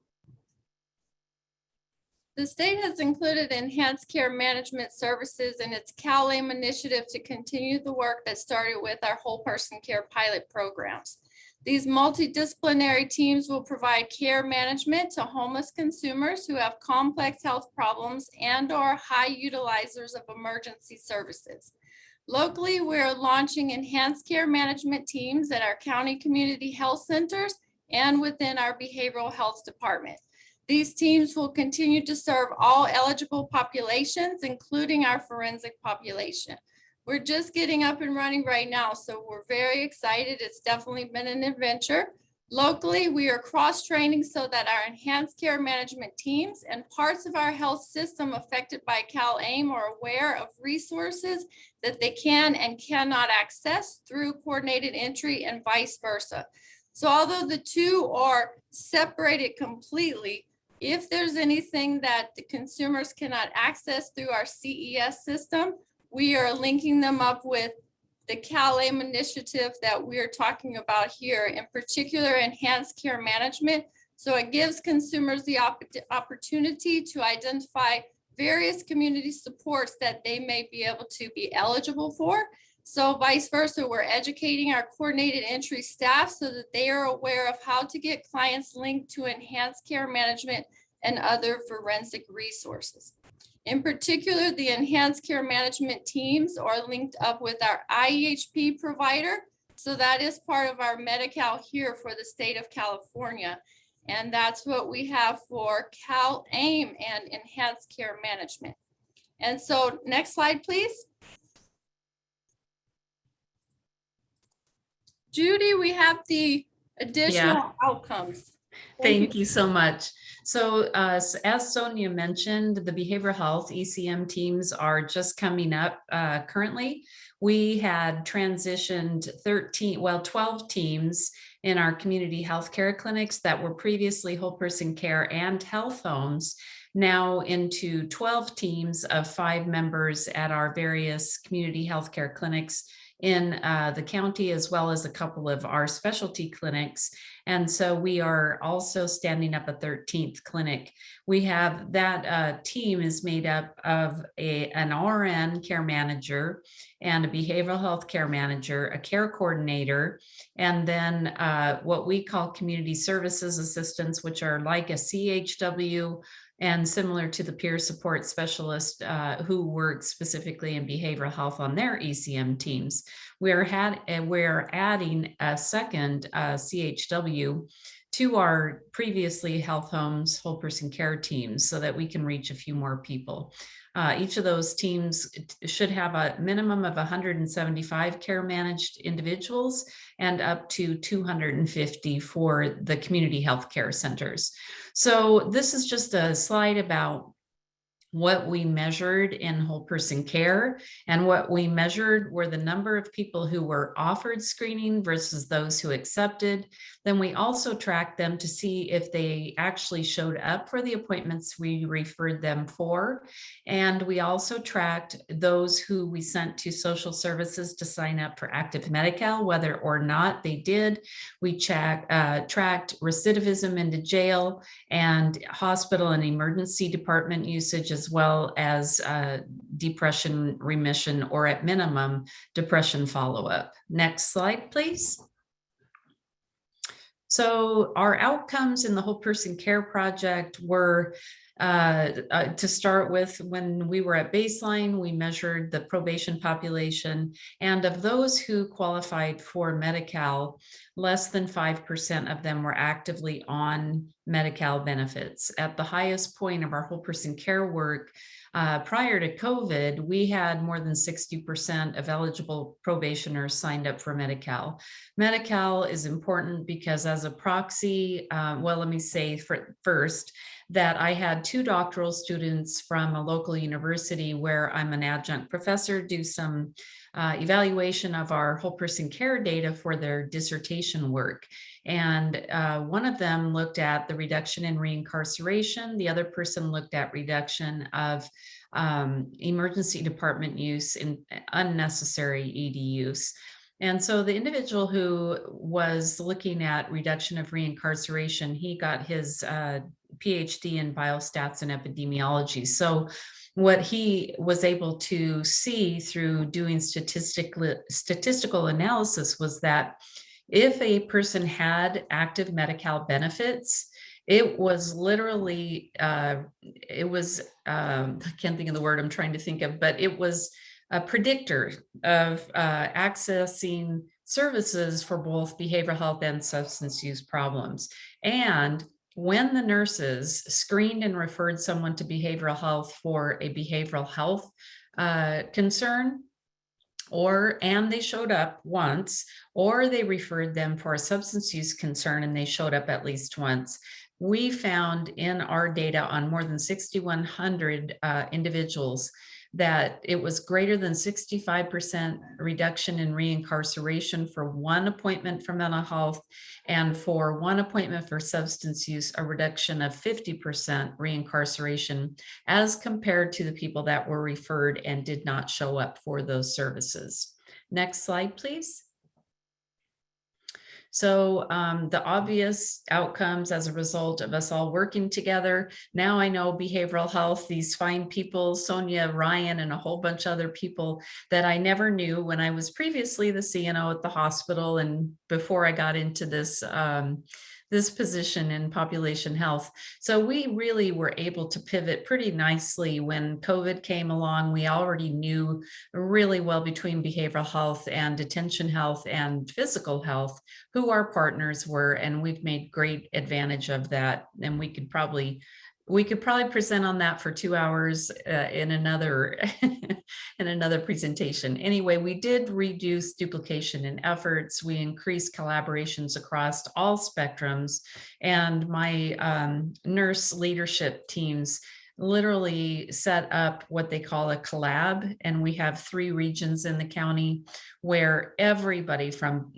The state has included enhanced care management services in its CalAIM initiative to continue the work that started with our whole person care pilot programs. These multidisciplinary teams will provide care management to homeless consumers who have complex health problems and/or high utilizers of emergency services. Locally, we're launching enhanced care management teams at our county community health centers and within our behavioral health department. These teams will continue to serve all eligible populations, including our forensic population. We're just getting up and running right now, so we're very excited. It's definitely been an adventure. Locally, we are cross-training so that our enhanced care management teams and parts of our health system affected by CalAIM are aware of resources that they can and cannot access through coordinated entry and vice versa. So although the two are separated completely, if there's anything that the consumers cannot access through our CES system, we are linking them up with the CalAIM initiative that we're talking about here, in particular enhanced care management. So it gives consumers the opportunity to identify various community supports that they may be able to be eligible for. So vice versa, we're educating our coordinated entry staff so that they are aware of how to get clients linked to enhanced care management and other forensic resources. In particular, the enhanced care management teams are linked up with our IEHP provider. So that is part of our Medi-Cal here for the state of California. And that's what we have for CalAIM and enhanced care management. And so next slide, please. Judy, we have the additional outcomes. Thank you so much. So as Sonia mentioned, the behavioral health ECM teams are just coming up currently. We had transitioned 12 teams in our community healthcare clinics that were previously whole person care and health homes, now into 12 teams of 5 members at our various community healthcare clinics in the county, as well as a couple of our specialty clinics. And so we are also standing up a 13th clinic. We have that team is made up of an RN care manager and a behavioral health care manager, a care coordinator, and then what we call community services assistants, which are like a CHW and similar to the peer support specialist who works specifically in behavioral health on their ECM teams. We're adding a second CHW to our previously health homes, whole person care teams so that we can reach a few more people. Each of those teams should have a minimum of 175 care managed individuals and up to 250 for the community health care centers. So this is just a slide about what we measured in whole person care, and what we measured were the number of people who were offered screening versus those who accepted. Then we also tracked them to see if they actually showed up for the appointments we referred them for. And we also tracked those who we sent to social services to sign up for active Medi-Cal, whether or not they did. We tracked recidivism into jail and hospital and emergency department usage, as well as depression remission, or at minimum, depression follow-up. Next slide, please. So our outcomes in the whole person care project were, to start with, when we were at baseline, we measured the probation population, and of those who qualified for Medi-Cal, less than 5% of them were actively on Medi-Cal benefits. At the highest point of our whole person care work, prior to COVID, we had more than 60% of eligible probationers signed up for Medi-Cal. Medi-Cal is important because as a proxy, well, let me say first that I had 2 doctoral students from a local university where I'm an adjunct professor do some evaluation of our whole person care data for their dissertation work. And one of them looked at the reduction in reincarceration. The other person looked at reduction of emergency department use in unnecessary ED use. And so the individual who was looking at reduction of reincarceration, he got his PhD in biostats and epidemiology. So what he was able to see through doing statistical analysis was that if a person had active Medi-Cal benefits, it was literally, I can't think of the word I'm trying to think of, but it was a predictor of accessing services for both behavioral health and substance use problems. And when the nurses screened and referred someone to behavioral health for a behavioral health concern, and they showed up once, or they referred them for a substance use concern and they showed up at least once, we found in our data on more than 6,100 individuals that it was greater than 65% reduction in reincarceration for one appointment for mental health, and for one appointment for substance use, a reduction of 50% reincarceration as compared to the people that were referred and did not show up for those services. Next slide, please. So the obvious outcomes as a result of us all working together. Now I know behavioral health, these fine people, Sonia, Ryan, and a whole bunch of other people that I never knew when I was previously the CNO at the hospital and before I got into this this position in population health. So we really were able to pivot pretty nicely when COVID came along. We already knew really well between behavioral health and detention health and physical health who our partners were, and we've made great advantage of that. And we could probably present on that for 2 hours in another in another presentation. Anyway, we did reduce duplication in efforts. We increased collaborations across all spectrums, and my nurse leadership teams literally set up what they call a collab, and we have 3 regions in the county where everybody from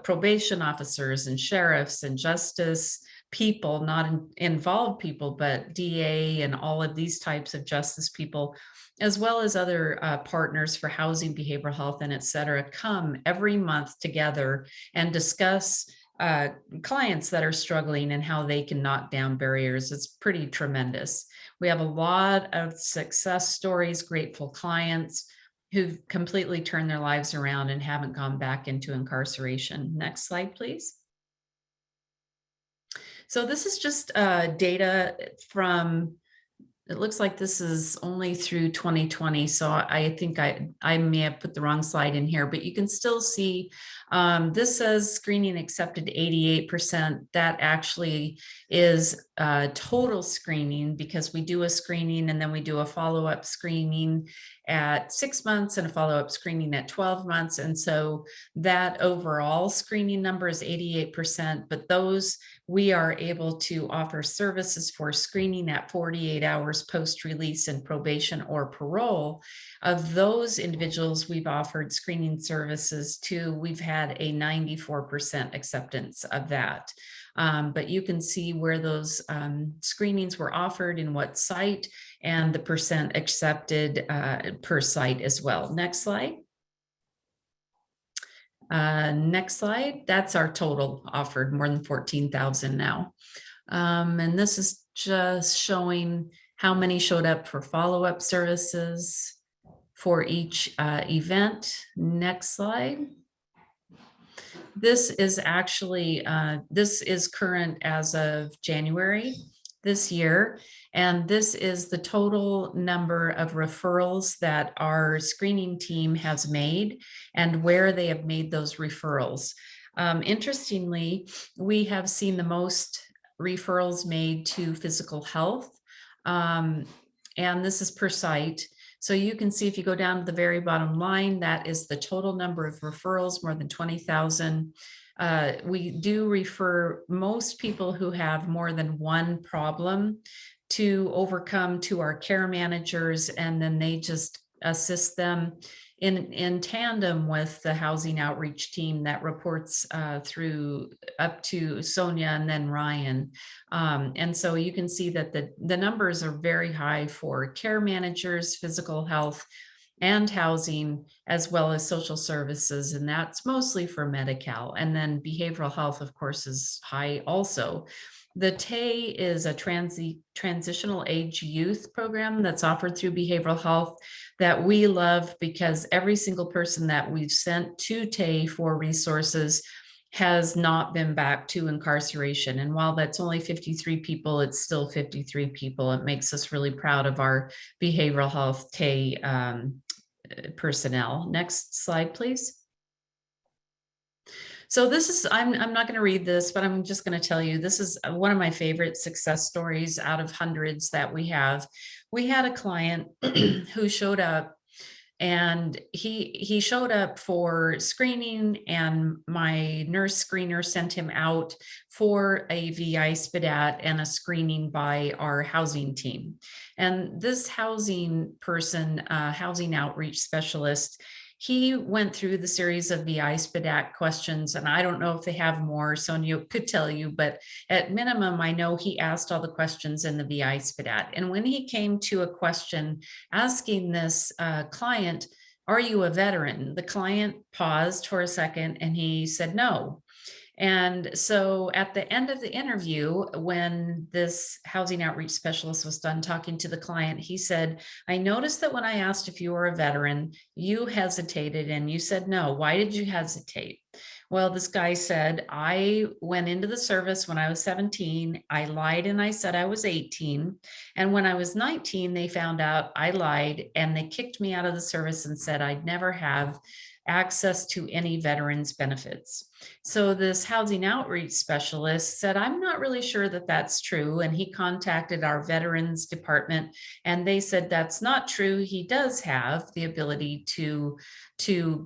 probation officers and sheriffs and justice people, not involved people, but DA and all of these types of justice people, as well as other partners for housing, behavioral health, and et cetera, come every month together and discuss clients that are struggling and how they can knock down barriers. It's pretty tremendous. We have a lot of success stories, grateful clients who've completely turned their lives around and haven't gone back into incarceration. Next slide, please. So this is just data from, it looks like this is only through 2020. So I think I may have put the wrong slide in here, but you can still see this says screening accepted 88%. That actually is total screening, because we do a screening and then we do a follow-up screening at 6 months and a follow-up screening at 12 months. And so that overall screening number is 88%, but those we are able to offer services for screening at 48 hours post-release in probation or parole. Of those individuals we've offered screening services to, we've had a 94% acceptance of that. But you can see where those screenings were offered, in what site, and the percent accepted per site as well. Next slide. Next slide. That's our total offered, more than 14,000 now. And this is just showing how many showed up for follow-up services for each event. Next slide. This is actually, this is current as of January this year. And this is the total number of referrals that our screening team has made and where they have made those referrals. Interestingly, we have seen the most referrals made to physical health. And this is per site. So you can see if you go down to the very bottom line, that is the total number of referrals, more than 20,000. We do refer most people who have more than one problem to overcome to our care managers, and then they just assist them in tandem with the housing outreach team that reports through up to Sonia and then Ryan. And so you can see that the numbers are very high for care managers, physical health, and housing, as well as social services. And that's mostly for Medi-Cal. And then behavioral health, of course, is high also. The TAY is a transitional age youth program that's offered through behavioral health that we love, because every single person that we've sent to TAY for resources has not been back to incarceration. And while that's only 53 people, it's still 53 people. It makes us really proud of our behavioral health TAY personnel. Next slide, please. So this is, I'm not going to read this, but I'm just going to tell you, this is one of my favorite success stories out of hundreds that we have. We had a client who showed up, and he showed up for screening, and my nurse screener sent him out for a VI SPDAT and a screening by our housing team. And this housing person, housing outreach specialist, he went through the series of VI SPDAT questions, and I don't know if they have more, Sonia could tell you, but at minimum, I know he asked all the questions in the VI SPDAT. And when he came to a question asking this client, "Are you a veteran?" the client paused for a second and he said no. And so at the end of the interview, when this housing outreach specialist was done talking to the client, he said, I noticed that when I asked if you were a veteran, you hesitated and you said no. Why did you hesitate? Well, this guy said, I went into the service when I was 17. I lied and I said I was 18. And when I was 19, they found out I lied and they kicked me out of the service and said I'd never have access to any veterans benefits. So this housing outreach specialist said, I'm not really sure that that's true. And he contacted our veterans department and they said, that's not true. He does have the ability to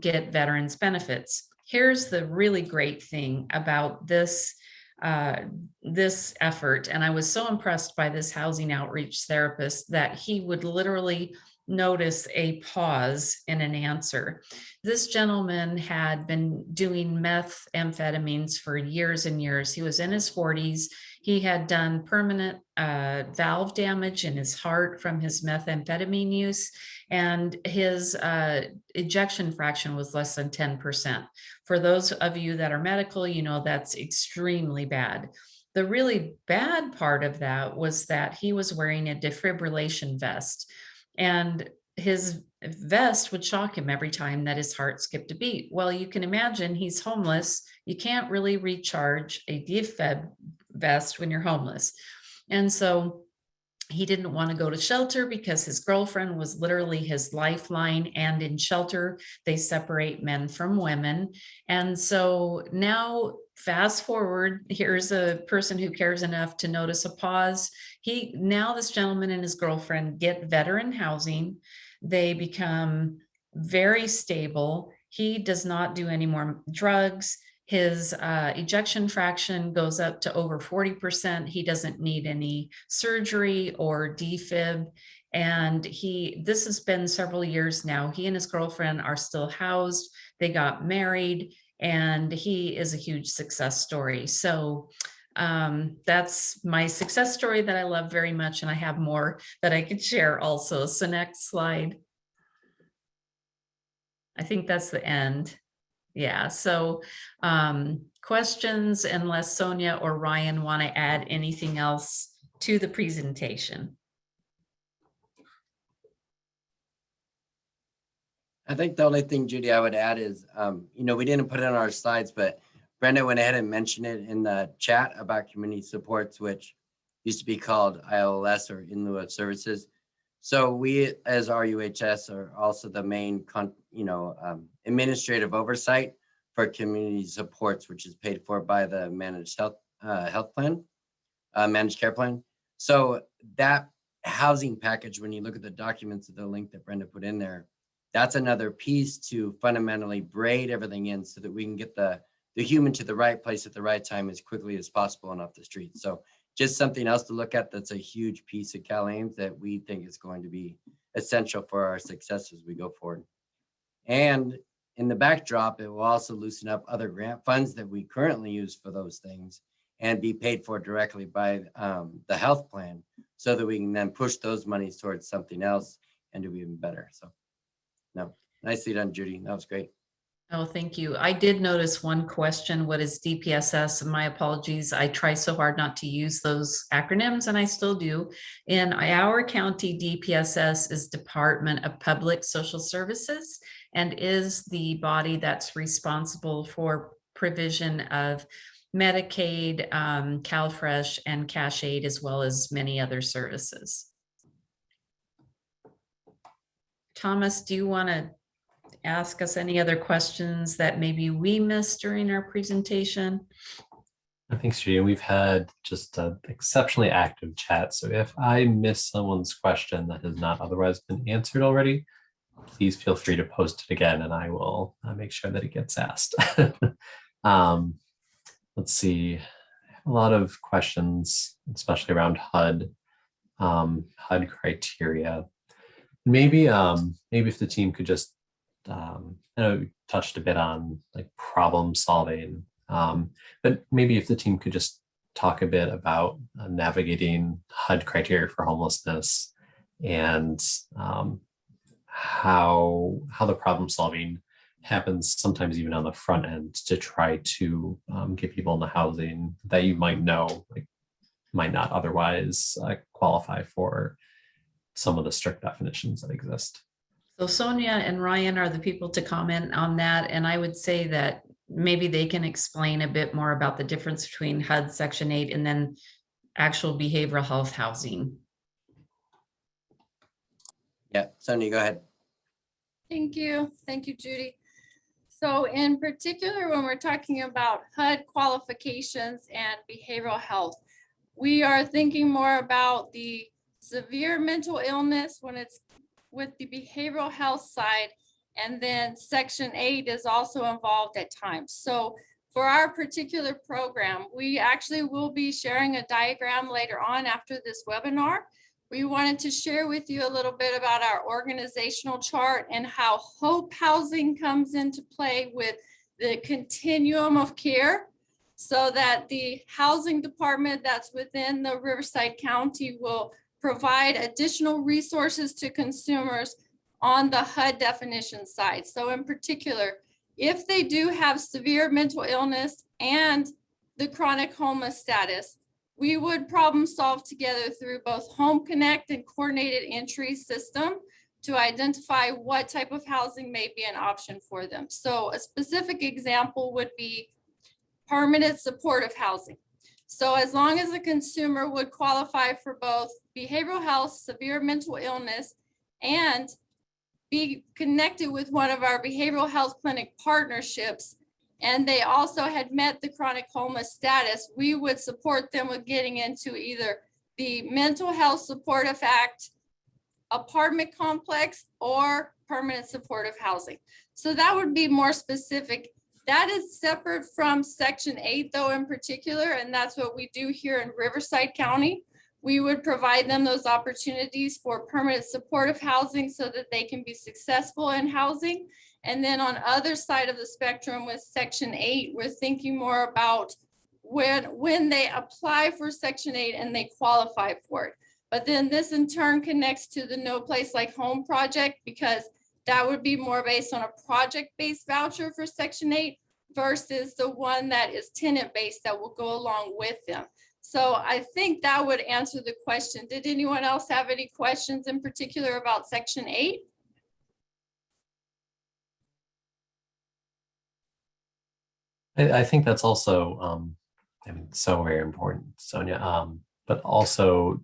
get veterans benefits. Here's the really great thing about this effort. And I was so impressed by this housing outreach therapist that he would literally notice a pause in an answer. This gentleman had been doing methamphetamines for years and years. He was in his 40s. He had done permanent valve damage in his heart from his methamphetamine use, and his ejection fraction was less than 10%. For those of you that are medical, you know that's extremely bad. The really bad part of that was that he was wearing a defibrillation vest, and his vest would shock him every time that his heart skipped a beat. Well, you can imagine he's homeless. You can't really recharge a defib vest when you're homeless. And so he didn't want to go to shelter because his girlfriend was literally his lifeline. And in shelter, they separate men from women. And so now fast forward, here's a person who cares enough to notice a pause. Now this gentleman and his girlfriend get veteran housing. They become very stable. He does not do any more drugs. His ejection fraction goes up to over 40%. He doesn't need any surgery or defib. And this has been several years now. He and his girlfriend are still housed. They got married, and he is a huge success story. So that's my success story that I love very much. And I have more that I could share also. So next slide. I think that's the end. Yeah, so questions, unless Sonia or Ryan want to add anything else to the presentation. I think the only thing, Judy, I would add is, we didn't put it on our slides, but Brenda went ahead and mentioned it in the chat about community supports, which used to be called ILS, or in lieu of services. So we, as RUHS, are also the main, administrative oversight for community supports, which is paid for by the managed health plan, managed care plan. So that housing package, when you look at the documents of the link that Brenda put in there, that's another piece to fundamentally braid everything in so that we can get the human to the right place at the right time as quickly as possible and off the street. So just something else to look at. That's a huge piece of CalAIMS that we think is going to be essential for our success as we go forward. And in the backdrop, it will also loosen up other grant funds that we currently use for those things and be paid for directly by the health plan, so that we can then push those monies towards something else and do even better. So, no, nicely done, Judy. That was great. Oh, thank you. I did notice one question. What is DPSS? And my apologies. I try so hard not to use those acronyms, and I still do. In our county, DPSS is Department of Public Social Services, and is the body that's responsible for provision of Medicaid, CalFresh, and Cash Aid, as well as many other services. Thomas, do you want to ask us any other questions that maybe we missed during our presentation? Thanks, Judy. We've had just an exceptionally active chat. So if I miss someone's question that has not otherwise been answered already, please feel free to post it again and I will make sure that it gets asked. Let's see. I have a lot of questions, especially around HUD criteria. Maybe if the team could just, I know we touched a bit on like problem solving, but maybe if the team could just talk a bit about navigating HUD criteria for homelessness and how the problem solving happens sometimes even on the front end to try to get people in the housing that you might know like, might not otherwise qualify for some of the strict definitions that exist. So Sonia and Ryan are the people to comment on that. And I would say that maybe they can explain a bit more about the difference between HUD Section 8 and then actual behavioral health housing. Yeah, Sonia, go ahead. Thank you. Thank you, Judy. So in particular, when we're talking about HUD qualifications and behavioral health, we are thinking more about the severe mental illness when it's with the behavioral health side. And then Section 8 is also involved at times. So for our particular program, we actually will be sharing a diagram later on after this webinar. We wanted to share with you a little bit about our organizational chart and how Hope Housing comes into play with the continuum of care, so that the housing department that's within the Riverside County will provide additional resources to consumers on the HUD definition side. So in particular, if they do have severe mental illness and the chronic homeless status, we would problem solve together through both Home Connect and coordinated entry system to identify what type of housing may be an option for them. So a specific example would be permanent supportive housing. So as long as a consumer would qualify for both behavioral health, severe mental illness, and be connected with one of our behavioral health clinic partnerships, and they also had met the chronic homeless status, we would support them with getting into either the Mental Health Supportive Act, apartment complex, or permanent supportive housing. So that would be more specific. That is separate from Section 8 though in particular, and that's what we do here in Riverside County. We would provide them those opportunities for permanent supportive housing so that they can be successful in housing. And then on other side of the spectrum with Section 8, we're thinking more about when they apply for Section 8 and they qualify for it. But then this in turn connects to the No Place Like Home project, because that would be more based on a project-based voucher for Section 8 versus the one that is tenant-based that will go along with them. So I think that would answer the question. Did anyone else have any questions in particular about Section 8? I think that's also, I mean, so very important, Sonia, but also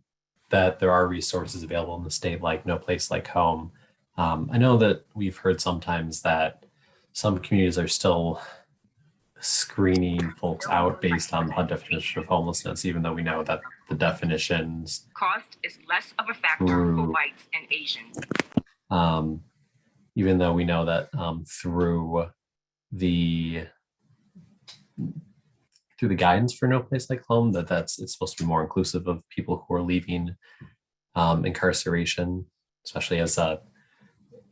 that there are resources available in the state like No Place Like Home. I know that we've heard sometimes that some communities are still screening folks out based on the definition of homelessness, even though we know that the definitions cost is less of a factor for whites and Asians. Even though we know that through the guidance for No Place Like Home, it's supposed to be more inclusive of people who are leaving incarceration, especially as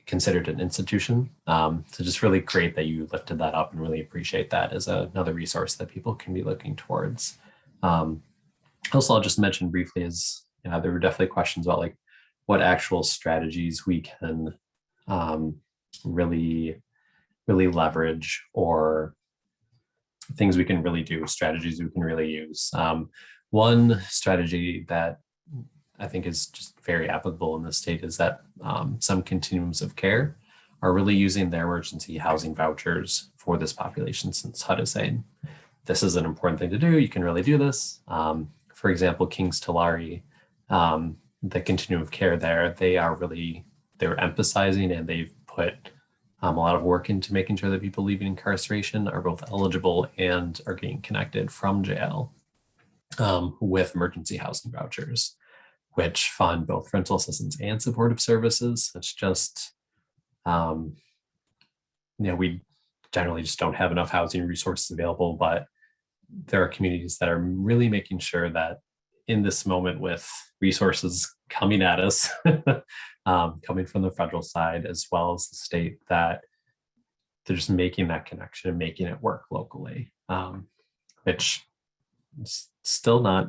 considered an institution. So just really great that you lifted that up, and really appreciate that as another resource that people can be looking towards. Also, I'll just mention briefly is, there were definitely questions about like what actual strategies we can really leverage, or things we can really do, strategies we can really use. One strategy that I think is just very applicable in this state is that some continuums of care are really using their emergency housing vouchers for this population, since HUD is saying this is an important thing to do. You can really do this. For example, Kings Tulare, the continuum of care there, they're emphasizing, and they've put a lot of work into making sure that people leaving incarceration are both eligible and are getting connected from jail with emergency housing vouchers, which fund both rental assistance and supportive services. It's just, we generally just don't have enough housing resources available, but there are communities that are really making sure that in this moment, with resources coming at us, coming from the federal side as well as the state, that they're just making that connection and making it work locally, which is still not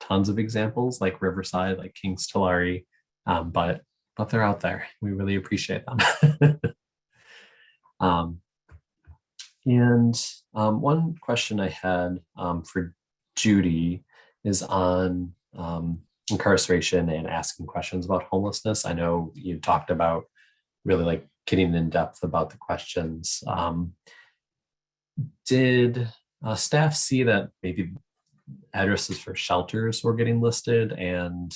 tons of examples like Riverside, like Kings Tulare, but they're out there. We really appreciate them. One question I had for Judy is on incarceration and asking questions about homelessness. I know you talked about really like getting in depth about the questions. Did staff see that maybe addresses for shelters were getting listed, and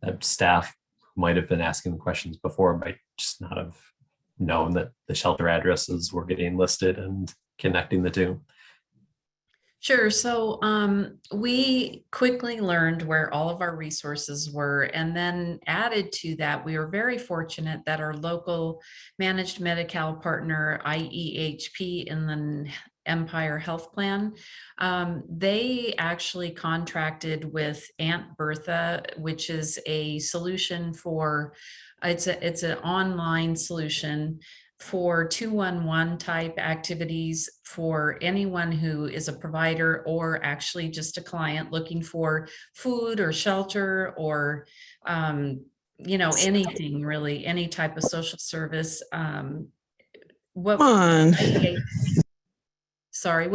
that staff might have been asking the questions before might just not have known that the shelter addresses were getting listed and connecting the two? Sure. So we quickly learned where all of our resources were, and then added to that, we were very fortunate that our local managed Medi-Cal partner, IEHP, in the Empire Health Plan, they actually contracted with Aunt Bertha, which is a solution for, it's an online solution for 211 type activities for anyone who is a provider or actually just a client looking for food or shelter or anything really, any type of social service. What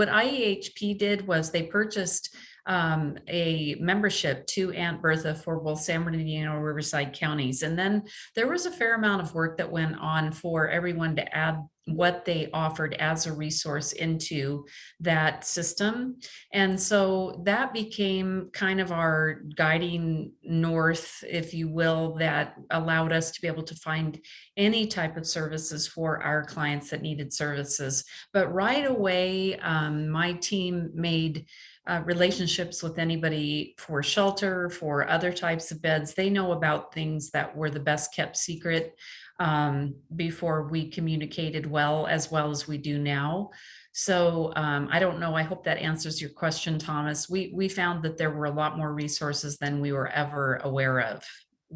IEHP did was they purchased a membership to Aunt Bertha for both San Bernardino and Riverside counties. And then there was a fair amount of work that went on for everyone to add what they offered as a resource into that system. And so that became kind of our guiding north, if you will, that allowed us to be able to find any type of services for our clients that needed services. But right away, my team made relationships with anybody for shelter, for other types of beds. They know about things that were the best kept secret before we communicated well as we do now. So I don't know, I hope that answers your question, Thomas. We found that there were a lot more resources than we were ever aware of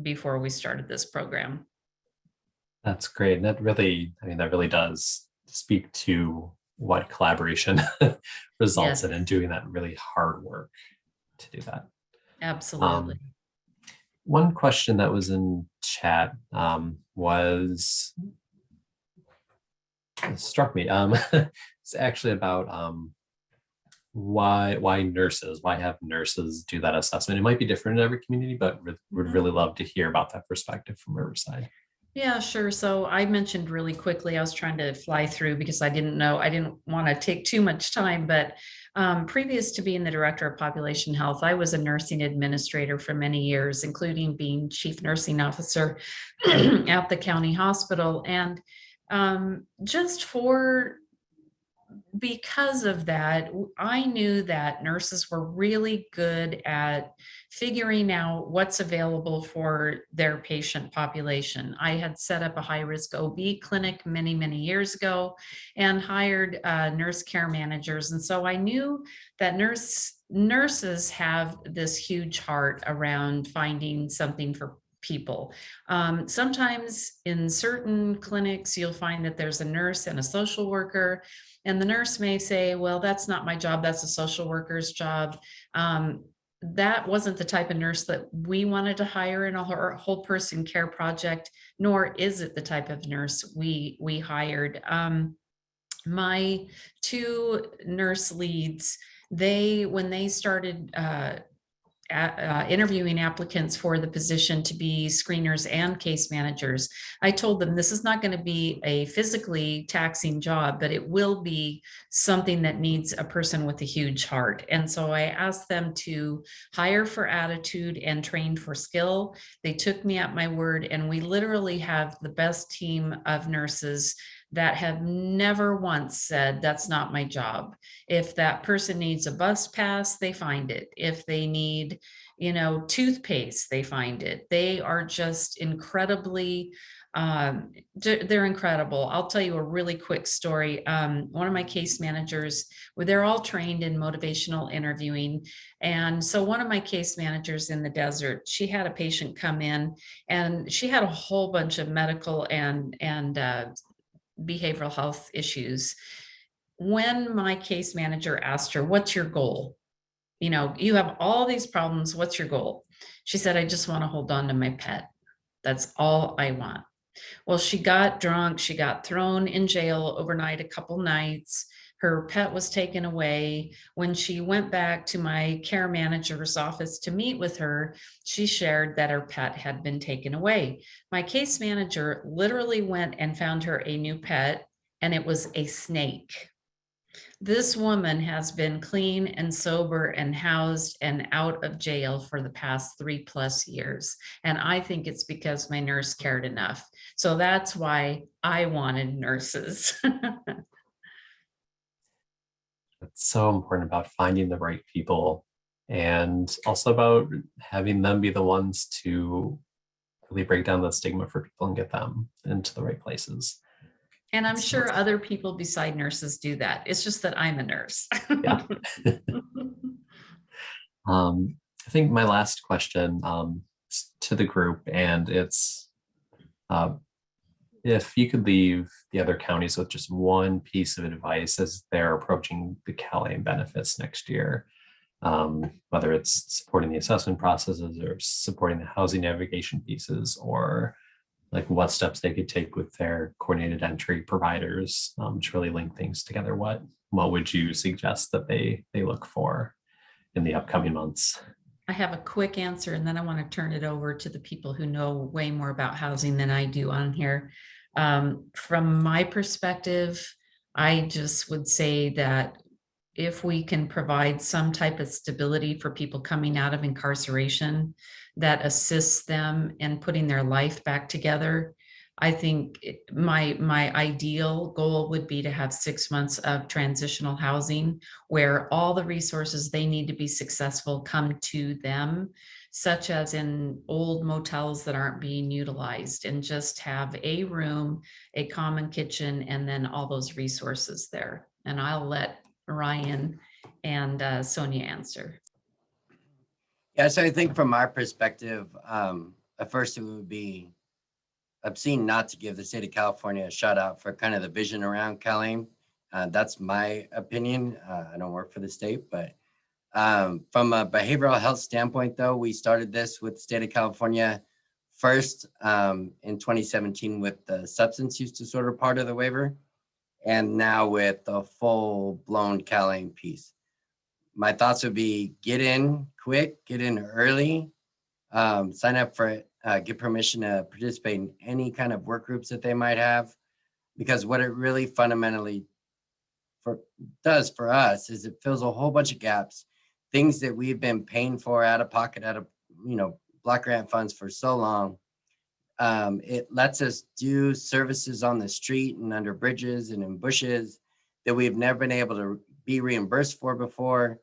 before we started this program. That's great. And that really does speak to what collaboration results in, and doing that really hard work to do that. Absolutely. One question that was in chat struck me. It's actually about why nurses, why have nurses do that assessment? It might be different in every community, but would really love to hear about that perspective from Riverside. Yeah, sure. So I mentioned really quickly, I was trying to fly through because I didn't want to take too much time, but previous to being the director of population health, I was a nursing administrator for many years, including being chief nursing officer at the county hospital. And because of that, I knew that nurses were really good at figuring out what's available for their patient population. I had set up a high-risk OB clinic many, many years ago and hired nurse care managers. And so I knew that nurses have this huge heart around finding something for people. Sometimes in certain clinics, you'll find that there's a nurse and a social worker, and the nurse may say, well, that's not my job, that's a social worker's job. That wasn't the type of nurse that we wanted to hire in a whole person care project, nor is it the type of nurse we hired. My two nurse leads, when they started interviewing applicants for the position to be screeners and case managers, I told them this is not going to be a physically taxing job, but it will be something that needs a person with a huge heart. And so I asked them to hire for attitude and train for skill. They took me at my word, and we literally have the best team of nurses that have never once said, that's not my job. If that person needs a bus pass, they find it. If they need, toothpaste, they find it. They are just incredibly, they're incredible. I'll tell you a really quick story. One of my case managers, they're all trained in motivational interviewing. And so one of my case managers in the desert, she had a patient come in, and she had a whole bunch of medical and behavioral health issues. When my case manager asked her, what's your goal? You have all these problems. What's your goal? She said, I just want to hold on to my pet. That's all I want. Well, she got drunk. She got thrown in jail overnight a couple nights. Her pet was taken away. When she went back to my care manager's office to meet with her, she shared that her pet had been taken away. My case manager literally went and found her a new pet, and it was a snake. This woman has been clean and sober and housed and out of jail for the past 3+ years. And I think it's because my nurse cared enough. So that's why I wanted nurses. It's so important about finding the right people and also about having them be the ones to really break down the stigma for people and get them into the right places. And I'm sure other people beside nurses do that. It's just that I'm a nurse. Yeah. I think my last question to the group, and it's if you could leave the other counties with just one piece of advice as they're approaching the CalAIM benefits next year, whether it's supporting the assessment processes or supporting the housing navigation pieces, or like what steps they could take with their coordinated entry providers to really link things together, what would you suggest that they look for in the upcoming months? I have a quick answer, and then I want to turn it over to the people who know way more about housing than I do on here. From my perspective, I just would say that if we can provide some type of stability for people coming out of incarceration that assists them in putting their life back together, I think my ideal goal would be to have 6 months of transitional housing where all the resources they need to be successful come to them, such as in old motels that aren't being utilized, and just have a room, a common kitchen, and then all those resources there. And I'll let Ryan and Sonia answer. Yeah, so I think from our perspective, at first it would be obscene not to give the state of California a shout out for kind of the vision around CalAIM. That's my opinion. I don't work for the state, but from a behavioral health standpoint, though, we started this with the state of California first in 2017 with the substance use disorder part of the waiver, and now with the full-blown CalAIM piece. My thoughts would be get in quick, get in early, sign up for it, get permission to participate in any kind of work groups that they might have, because what it really fundamentally does for us is it fills a whole bunch of gaps, things that we've been paying for out of pocket, out of block grant funds for so long. It lets us do services on the street and under bridges and in bushes that we've never been able to be reimbursed for before.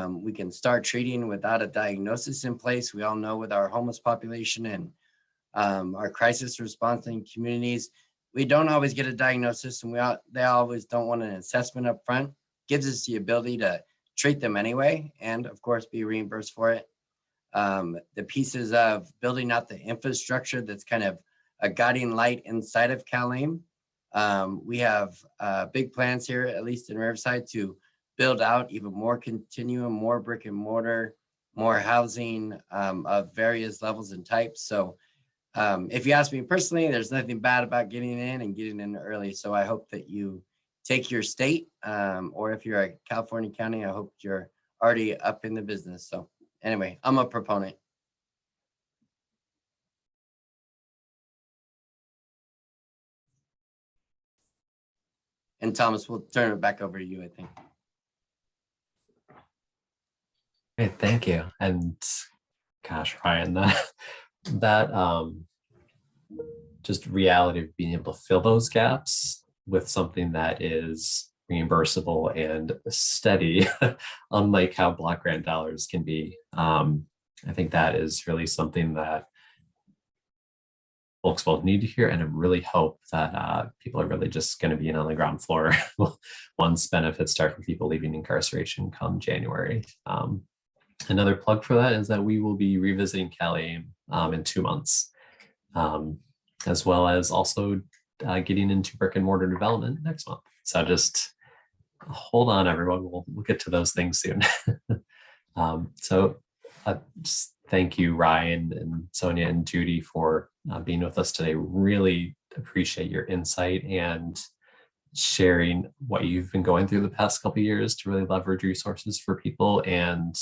We can start treating without a diagnosis in place. We all know with our homeless population and our crisis response in communities, we don't always get a diagnosis, and they always don't want an assessment up front. Gives us the ability to treat them anyway, and of course be reimbursed for it. The pieces of building out the infrastructure that's kind of a guiding light inside of CalAIM. We have big plans here, at least in Riverside, to build out even more continuum, more brick and mortar, more housing of various levels and types. So if you ask me personally, there's nothing bad about getting in and getting in early. So I hope that you take your state, or if you're a California county, I hope you're already up in the business. So anyway, I'm a proponent. And Thomas, we'll turn it back over to you, I think. Great, thank you. And gosh, Ryan, that just reality of being able to fill those gaps with something that is reimbursable and steady, unlike how block grant dollars can be. I think that is really something that folks both need to hear, and I really hope that people are really just going to be in on the ground floor once benefits start for people leaving incarceration come January. Another plug for that is that we will be revisiting CalAIM in 2 months, as well as also getting into brick and mortar development next month. So just hold on, everyone. We'll get to those things soon. So just thank you, Ryan and Sonia and Judy, for being with us today. Really appreciate your insight and sharing what you've been going through the past couple of years to really leverage resources for people and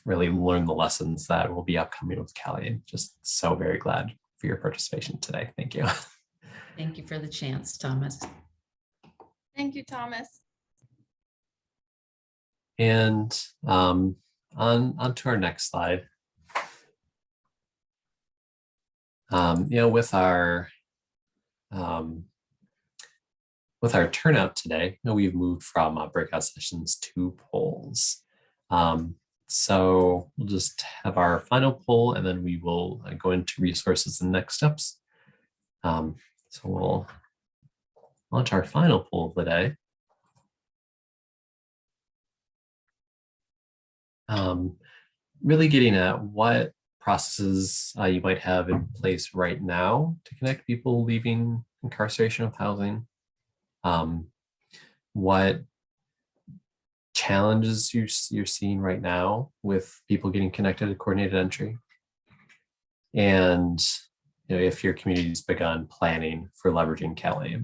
really learn the lessons that will be upcoming with Callie. Just so very glad for your participation today. Thank you. Thank you for the chance, Thomas. Thank you, Thomas. And on to our next slide. With our turnout today, we've moved from breakout sessions to polls. So we'll just have our final poll, and then we will go into resources and next steps. So we'll launch our final poll of the day. Really getting at what processes you might have in place right now to connect people leaving incarceration with housing. What challenges you're seeing right now with people getting connected to coordinated entry, and if your community's begun planning for leveraging Callie.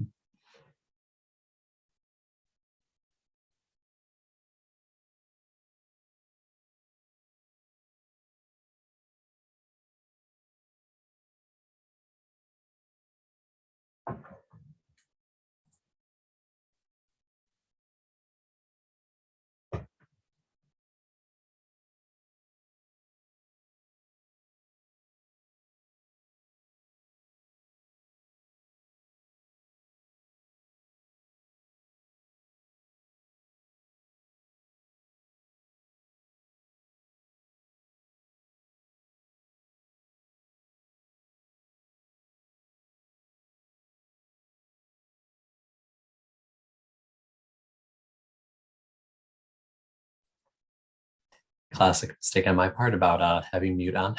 Classic mistake on my part about having mute on.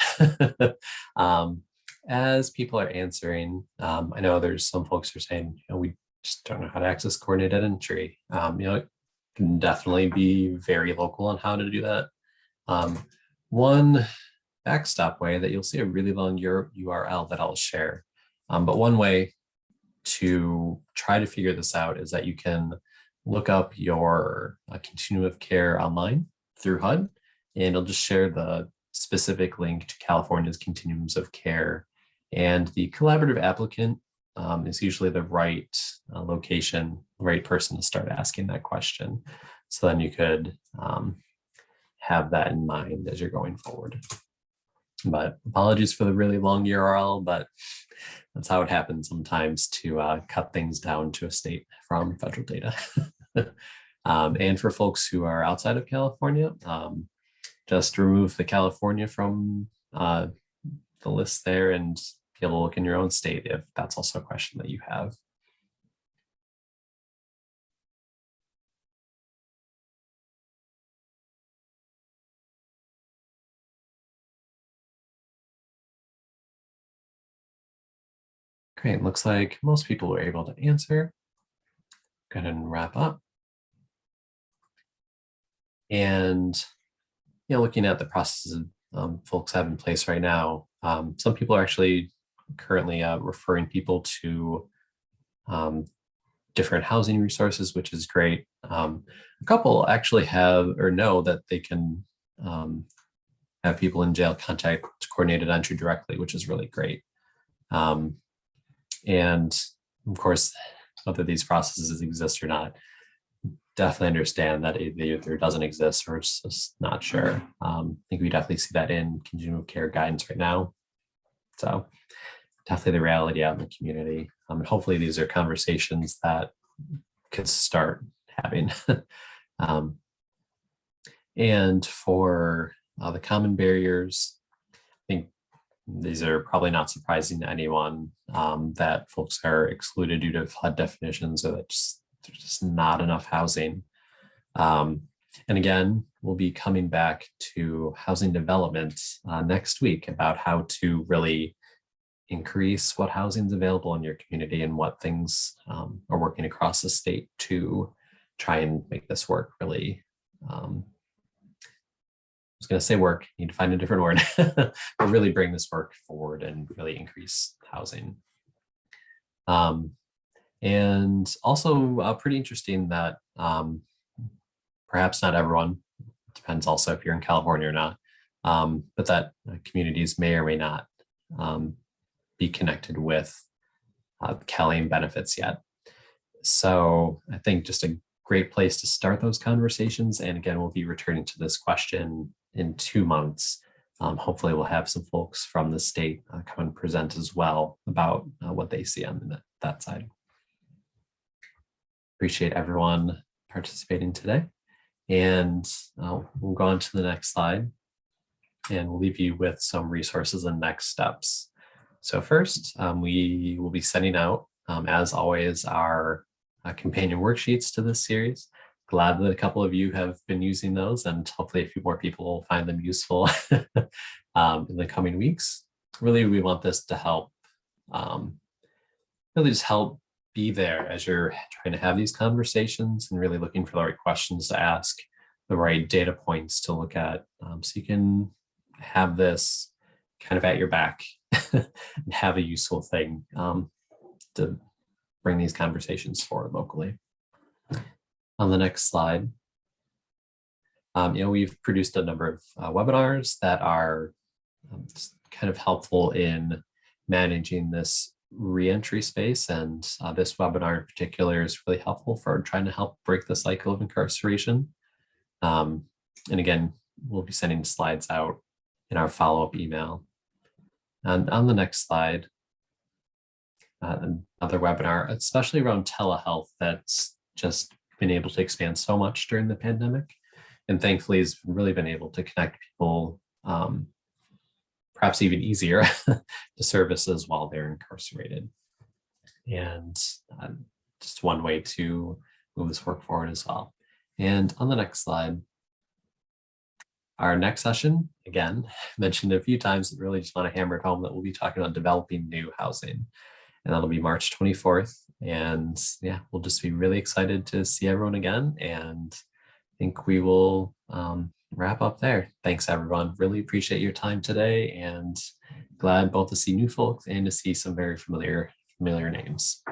As people are answering, I know there's some folks who are saying, we just don't know how to access coordinated entry. It can definitely be very local on how to do that. One backstop way that you'll see a really long URL that I'll share. But one way to try to figure this out is that you can look up your continuum of care online through HUD, and it'll just share the specific link to California's Continuums of Care. And the collaborative applicant is usually the right location, right person to start asking that question. So then you could have that in mind as you're going forward. But apologies for the really long URL, but that's how it happens sometimes to cut things down to a state from federal data. And for folks who are outside of California, just remove the California from the list there and be able to look in your own state if that's also a question that you have. Great, looks like most people were able to answer. Go ahead and wrap up. And looking at the processes folks have in place right now, some people are actually currently referring people to different housing resources, which is great. A couple actually have or know that they can have people in jail contact coordinated entry directly, which is really great. And of course, whether these processes exist or not, definitely understand that it either doesn't exist or it's just not sure. I think we definitely see that in continuum of care guidance right now. So definitely the reality out in the community. And hopefully these are conversations that could start having. And for the common barriers, I think these are probably not surprising to anyone, that folks are excluded due to HUD definitions, or that there's just not enough housing. And again, we'll be coming back to housing development next week about how to really increase what housing is available in your community and what things are working across the state to try and make this work really. was going to say work, need to find a different word, but really bring this work forward and really increase housing. And also pretty interesting that perhaps not everyone, depends also if you're in California or not, but that communities may or may not be connected with CalAIM benefits yet. So I think just a great place to start those conversations. And again, we'll be returning to this question in 2 months. Hopefully we'll have some folks from the state come and present as well about what they see on that side. Appreciate everyone participating today. And we'll go on to the next slide and we'll leave you with some resources and next steps. So first, we will be sending out, as always, our companion worksheets to this series. Glad that a couple of you have been using those, and hopefully a few more people will find them useful in the coming weeks. Really, we want this to help, really just help be there as you're trying to have these conversations and really looking for the right questions to ask, the right data points to look at, so you can have this kind of at your back and have a useful thing to bring these conversations forward locally. On the next slide, we've produced a number of webinars that are kind of helpful in managing this reentry space, and this webinar in particular is really helpful for trying to help break the cycle of incarceration. And again, we'll be sending slides out in our follow-up email. And on the next slide, another webinar, especially around telehealth, that's just been able to expand so much during the pandemic, and thankfully has really been able to connect people perhaps even easier to services while they're incarcerated. And just one way to move this work forward as well. And on the next slide, our next session, again, mentioned a few times, really just want to hammer it home that we'll be talking about developing new housing. And that'll be March 24th. And yeah, we'll just be really excited to see everyone again. And I think we will wrap up there. Thanks, everyone. Really appreciate your time today, and glad both to see new folks and to see some very familiar names.